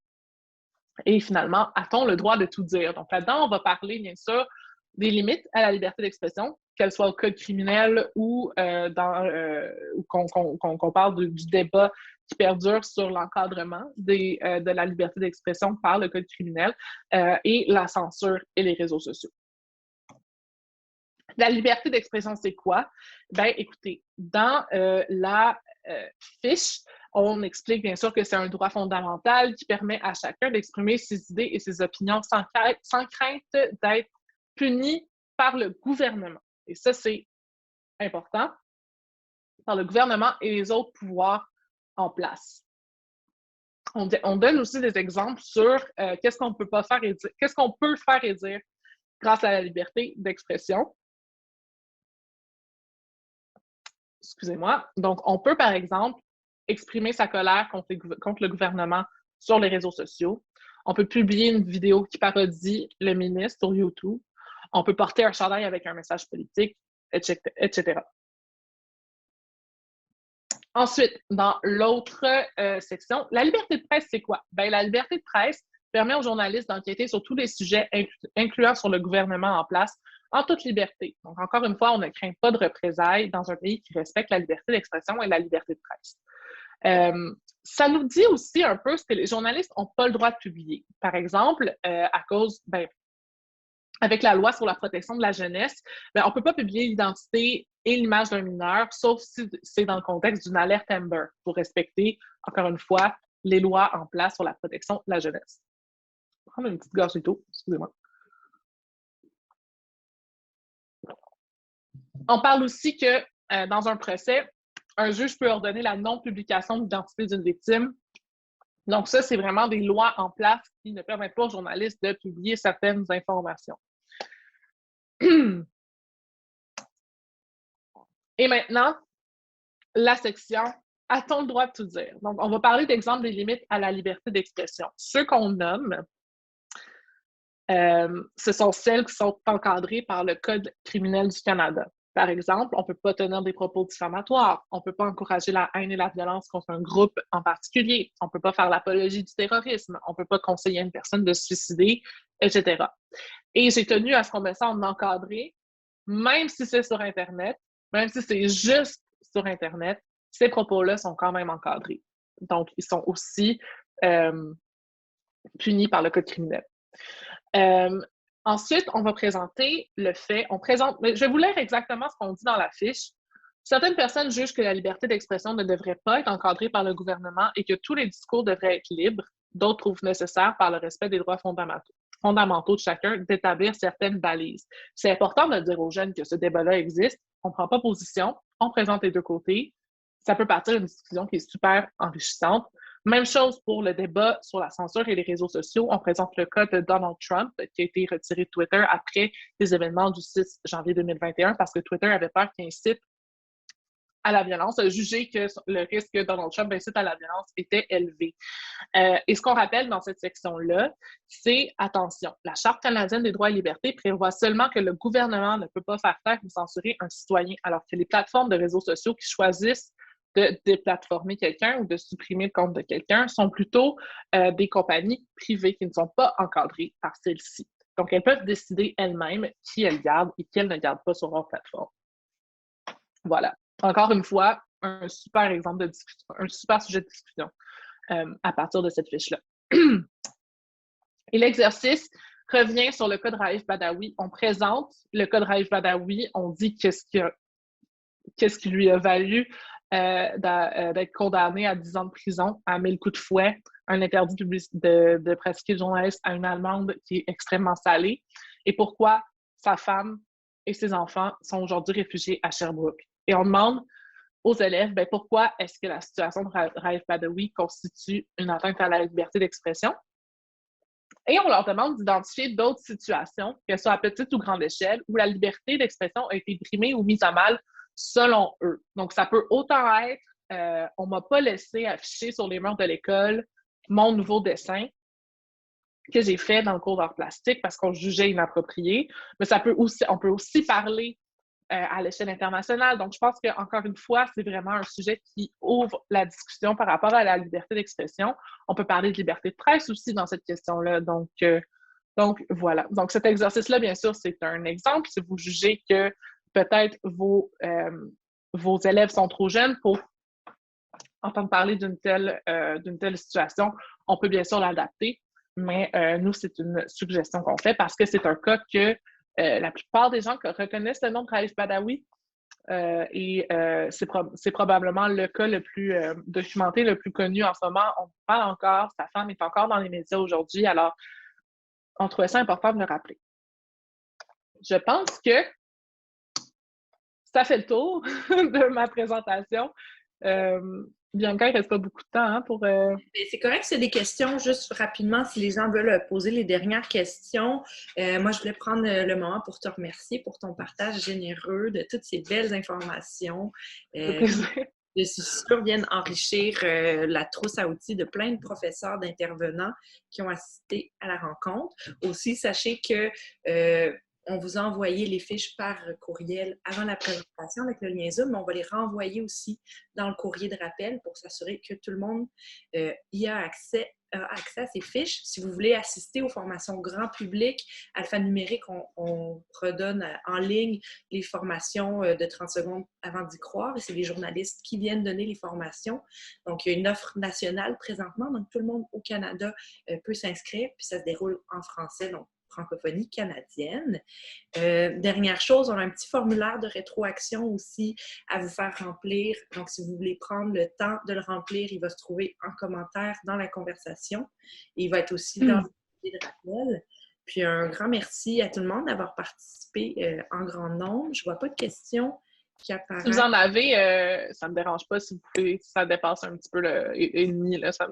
Et finalement, a-t-on le droit de tout dire? Donc là-dedans, on va parler, bien sûr, des limites à la liberté d'expression, qu'elle soit au code criminel ou qu'on parle du débat qui perdure sur l'encadrement de la liberté d'expression par le code criminel et la censure et les réseaux sociaux. La liberté d'expression, c'est quoi? Bien, écoutez, dans la fiche, on explique bien sûr que c'est un droit fondamental qui permet à chacun d'exprimer ses idées et ses opinions sans crainte d'être puni par le gouvernement. Et ça, c'est important, par le gouvernement et les autres pouvoirs en place. On donne aussi des exemples sur qu'est-ce qu'on peut pas faire et dire, qu'est-ce qu'on peut faire et dire grâce à la liberté d'expression. Excusez-moi. Donc, on peut, par exemple, exprimer sa colère contre le gouvernement sur les réseaux sociaux. On peut publier une vidéo qui parodie le ministre sur YouTube. On peut porter un chandail avec un message politique, etc. Ensuite, dans l'autre section, la liberté de presse, c'est quoi? Bien, la liberté de presse permet aux journalistes d'enquêter sur tous les sujets, incluant sur le gouvernement en place, en toute liberté. Donc, encore une fois, on ne craint pas de représailles dans un pays qui respecte la liberté d'expression et la liberté de presse. Ça nous dit aussi un peu ce que les journalistes n'ont pas le droit de publier. Par exemple, à cause, avec la loi sur la protection de la jeunesse, on ne peut pas publier l'identité et l'image d'un mineur, sauf si c'est dans le contexte d'une alerte Amber, pour respecter, encore une fois, les lois en place sur la protection de la jeunesse. Je vais prendre une petite gorgée d'eau, excusez-moi. On parle aussi que dans un procès, un juge peut ordonner la non-publication de l'identité d'une victime. Donc ça, c'est vraiment des lois en place qui ne permettent pas aux journalistes de publier certaines informations. Et maintenant, la section « A-t-on le droit de tout dire? » Donc, on va parler d'exemples des limites à la liberté d'expression. Ceux qu'on nomme, ce sont celles qui sont encadrées par le Code criminel du Canada. Par exemple, on ne peut pas tenir des propos diffamatoires, on ne peut pas encourager la haine et la violence contre un groupe en particulier, on ne peut pas faire l'apologie du terrorisme, on ne peut pas conseiller à une personne de se suicider, etc. Et j'ai tenu à ce qu'on mette ça en encadré, même si c'est sur Internet, même si c'est juste sur Internet, ces propos-là sont quand même encadrés. Donc, ils sont aussi punis par le code criminel. Ensuite, on va présenter le fait, je vais vous lire exactement ce qu'on dit dans la fiche. Certaines personnes jugent que la liberté d'expression ne devrait pas être encadrée par le gouvernement et que tous les discours devraient être libres. D'autres trouvent nécessaire, par le respect des droits fondamentaux de chacun, d'établir certaines balises. C'est important de dire aux jeunes que ce débat-là existe. On ne prend pas position, on présente les deux côtés. Ça peut partir d'une discussion qui est super enrichissante. Même chose pour le débat sur la censure et les réseaux sociaux. On présente le cas de Donald Trump qui a été retiré de Twitter après les événements du 6 janvier 2021 parce que Twitter avait peur qu'il incite à la violence, a jugé que le risque que Donald Trump incite à la violence était élevé. Et ce qu'on rappelle dans cette section-là, c'est, attention, la Charte canadienne des droits et libertés prévoit seulement que le gouvernement ne peut pas faire taire ou censurer un citoyen, alors que les plateformes de réseaux sociaux qui choisissent de déplatformer quelqu'un ou de supprimer le compte de quelqu'un sont plutôt des compagnies privées qui ne sont pas encadrées par celles-ci. Donc, elles peuvent décider elles-mêmes qui elles gardent et qui elles ne gardent pas sur leur plateforme. Voilà. Encore une fois, un super exemple de discussion, un super sujet de discussion à partir de cette fiche-là. Et l'exercice revient sur le cas de Raif Badawi. On présente le cas de Raif Badawi, on dit qu'est-ce qui lui a valu d'être condamné à 10 ans de prison, à 1000 coups de fouet, un interdit de pratiquer le journalisme à une Allemande qui est extrêmement salée, et pourquoi sa femme et ses enfants sont aujourd'hui réfugiés à Sherbrooke. Et on demande aux élèves, pourquoi est-ce que la situation de Raif Badawi constitue une atteinte à la liberté d'expression? Et on leur demande d'identifier d'autres situations, qu'elles soient à petite ou grande échelle, où la liberté d'expression a été brimée ou mise à mal selon eux. Donc, ça peut autant être on ne m'a pas laissé afficher sur les murs de l'école mon nouveau dessin que j'ai fait dans le cours d'art plastique parce qu'on jugeait inapproprié, mais on peut aussi parler à l'échelle internationale. Donc, je pense qu'encore une fois, c'est vraiment un sujet qui ouvre la discussion par rapport à la liberté d'expression. On peut parler de liberté de presse aussi dans cette question-là. Donc voilà. Donc, cet exercice-là, bien sûr, c'est un exemple. Si vous jugez que peut-être vos élèves sont trop jeunes pour entendre parler d'une telle situation, on peut bien sûr l'adapter. Mais nous, c'est une suggestion qu'on fait parce que c'est un cas que la plupart des gens reconnaissent le nom de Raif Badawi et c'est probablement le cas le plus documenté, le plus connu en ce moment. On parle encore, sa femme est encore dans les médias aujourd'hui, alors on trouvait ça important de le rappeler. Je pense que ça fait le tour de ma présentation. Bianca, il ne reste pas beaucoup de temps pour... C'est correct, c'est des questions juste rapidement si les gens veulent poser les dernières questions. Moi, je voulais prendre le moment pour te remercier pour ton partage généreux de toutes ces belles informations. Je suis sûre viennent enrichir la trousse à outils de plein de professeurs, d'intervenants qui ont assisté à la rencontre. Aussi, sachez que on vous a envoyé les fiches par courriel avant la présentation avec le lien Zoom, mais on va les renvoyer aussi dans le courrier de rappel pour s'assurer que tout le monde y a accès à ces fiches. Si vous voulez assister aux formations grand public, alphanumérique, on redonne en ligne les formations de 30 secondes avant d'y croire. Et c'est les journalistes qui viennent donner les formations. Donc, il y a une offre nationale présentement. Donc, tout le monde au Canada peut s'inscrire. Puis, ça se déroule en français, donc francophonie canadienne. Dernière chose, on a un petit formulaire de rétroaction aussi à vous faire remplir. Donc, si vous voulez prendre le temps de le remplir, il va se trouver en commentaire dans la conversation. Et il va être aussi dans le courrier de rappel. Puis, un grand merci à tout le monde d'avoir participé en grand nombre. Je ne vois pas de questions qui apparaissent. Si vous en avez, ça ne me dérange pas si vous pouvez, si ça dépasse un petit peu le et demi, là, ça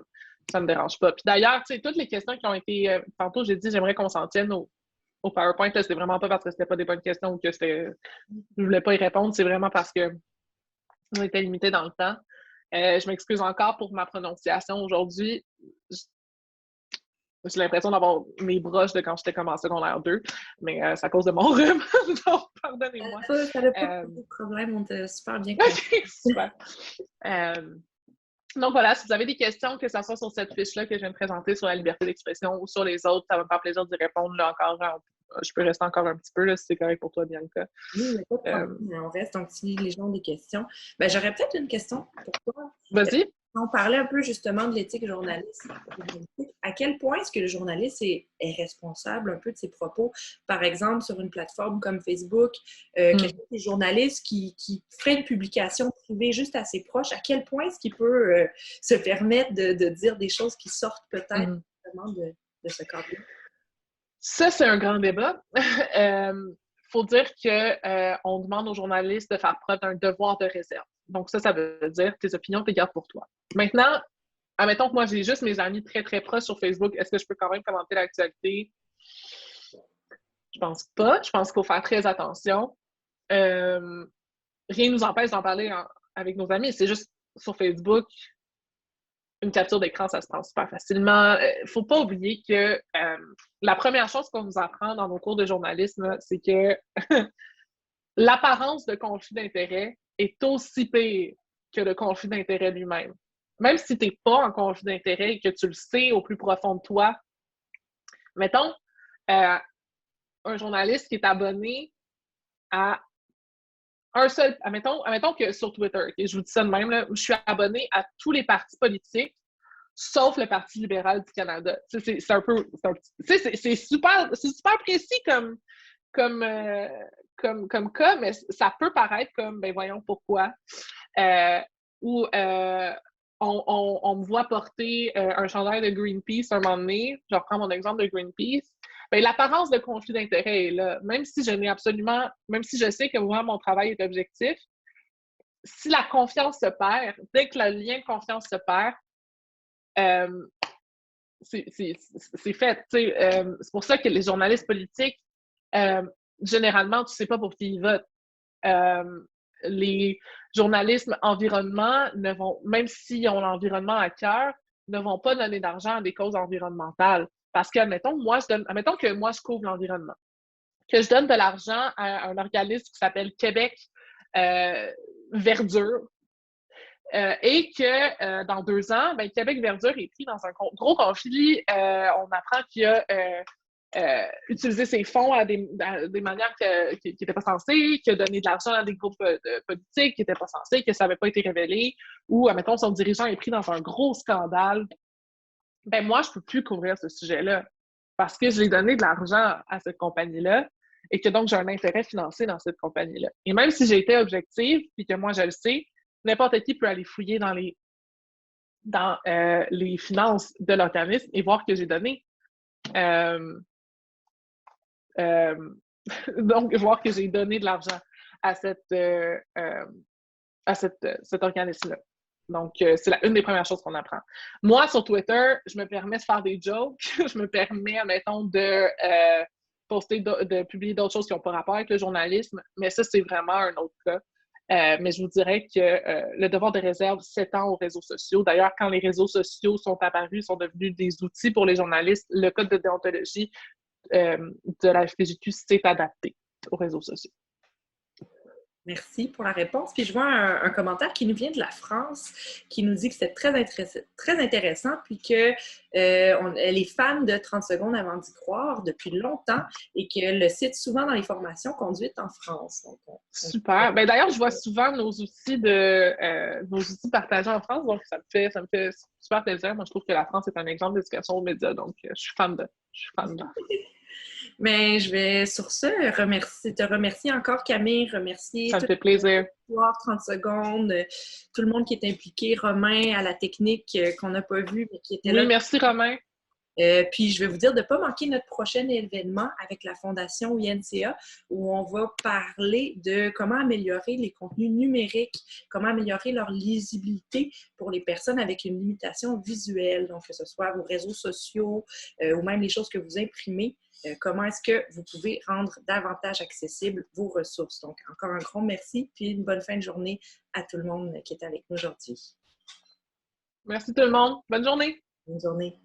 ne me dérange pas. Puis d'ailleurs, tu sais, toutes les questions qui ont été... tantôt, j'ai dit, j'aimerais qu'on s'en tienne au PowerPoint. Là, c'était vraiment pas parce que c'était pas des bonnes questions ou que je voulais pas y répondre. C'est vraiment parce que on était limité dans le temps. Je m'excuse encore pour ma prononciation aujourd'hui. J'ai l'impression d'avoir mes broches de quand j'étais comme en secondaire 2, mais c'est à cause de mon rhume. Donc, pardon. pardonnez-moi. Ça n'a pas de problème, on t'a super bien compris. OK, super. Donc voilà, si vous avez des questions, que ce soit sur cette fiche-là que je viens de présenter sur la liberté d'expression ou sur les autres, ça va me faire plaisir d'y répondre. Là, encore, je peux rester encore un petit peu, là, si c'est correct pour toi, Bianca. Oui, il n'y a pas de problème, on reste. Donc, si les gens ont des questions, ben, j'aurais peut-être une question pour toi. Vas-y. On parlait un peu justement de l'éthique journalistique. À quel point est-ce que le journaliste est responsable un peu de ses propos? Par exemple, sur une plateforme comme Facebook, des journalistes qui ferait une publication privée juste à ses proches, à quel point est-ce qu'il peut se permettre de dire des choses qui sortent peut-être justement de ce cadre-là? Ça, c'est un grand débat. Faut dire qu'on demande aux journalistes de faire preuve d'un devoir de réserve. Donc ça veut dire tes opinions, tu les gardes pour toi. Maintenant, admettons que moi, j'ai juste mes amis très, très proches sur Facebook. Est-ce que je peux quand même commenter l'actualité? Je pense pas. Je pense qu'il faut faire très attention. Rien ne nous empêche d'en parler avec nos amis. C'est juste sur Facebook, une capture d'écran, ça se prend super facilement. Il ne faut pas oublier que la première chose qu'on nous apprend dans nos cours de journalisme, c'est que l'apparence de conflit d'intérêt est aussi pire que le conflit d'intérêt lui-même. Même si tu n'es pas en conflit d'intérêt et que tu le sais au plus profond de toi, mettons, un journaliste qui est abonné à un seul... Admettons que sur Twitter, et je vous dis ça de même, là, je suis abonné à tous les partis politiques, sauf le Parti libéral du Canada. C'est un peu... C'est super précis comme cas, mais ça peut paraître comme, ben voyons pourquoi. Ou on me voit porter un chandail de Greenpeace un moment donné, je reprends mon exemple de Greenpeace, ben, l'apparence de conflit d'intérêt est là. Même si même si je sais que moi, mon travail est objectif, si la confiance se perd, dès que le lien de confiance se perd, c'est fait. C'est pour ça que les journalistes politiques, généralement, tu ne sais pas pour qui ils votent. Les journalistes environnement ne vont, même s'ils ont l'environnement à cœur, ne vont pas donner d'argent à des causes environnementales. Parce que, admettons que moi, je couvre l'environnement, que je donne de l'argent à un organisme qui s'appelle Québec Verdure, et que dans 2 ans, ben, Québec Verdure est pris dans un gros conflit. On apprend qu'il a utilisé ses fonds à des manières qui n'étaient pas censées, qu'il a donné de l'argent à des groupes politiques qui n'étaient pas censés, que ça n'avait pas été révélé, ou, admettons, son dirigeant est pris dans un gros scandale. Ben moi, je ne peux plus couvrir ce sujet-là parce que j'ai donné de l'argent à cette compagnie-là et que donc j'ai un intérêt financier dans cette compagnie-là. Et même si j'ai été objective, puis que moi, je le sais, n'importe qui peut aller fouiller dans les finances de l'organisme et voir que j'ai donné. Donc, voir que j'ai donné de l'argent à cet organisme-là. Donc, c'est une des premières choses qu'on apprend. Moi, sur Twitter, je me permets de faire des jokes. Je me permets, admettons, de publier d'autres choses qui n'ont pas rapport avec le journalisme. Mais ça, c'est vraiment un autre cas. Mais je vous dirais que le devoir de réserve s'étend aux réseaux sociaux. D'ailleurs, quand les réseaux sociaux sont apparus, sont devenus des outils pour les journalistes, le code de déontologie de la FPJQ s'est adapté aux réseaux sociaux. Merci pour la réponse. Puis je vois un commentaire qui nous vient de la France, qui nous dit que c'est très intéressant, puis que elle est fan de 30 secondes avant d'y croire depuis longtemps et qu'elle le cite souvent dans les formations conduites en France. Donc, super. Ben, d'ailleurs, je vois souvent nos outils partagés en France, donc ça me fait super plaisir. Moi, je trouve que la France est un exemple d'éducation aux médias, donc je suis fan de. Mais je vais sur ce te remercier encore, Camille, remercier. Ça me fait plaisir. 30 secondes, tout le monde qui est impliqué, Romain à la technique qu'on n'a pas vu, mais qui était là. Oui, merci Romain. Puis je vais vous dire de ne pas manquer notre prochain événement avec la Fondation INCA où on va parler de comment améliorer les contenus numériques, comment améliorer leur lisibilité pour les personnes avec une limitation visuelle, donc que ce soit vos réseaux sociaux ou même les choses que vous imprimez. Comment est-ce que vous pouvez rendre davantage accessibles vos ressources. Donc, encore un grand merci, puis une bonne fin de journée à tout le monde qui est avec nous aujourd'hui. Merci tout le monde. Bonne journée. Bonne journée.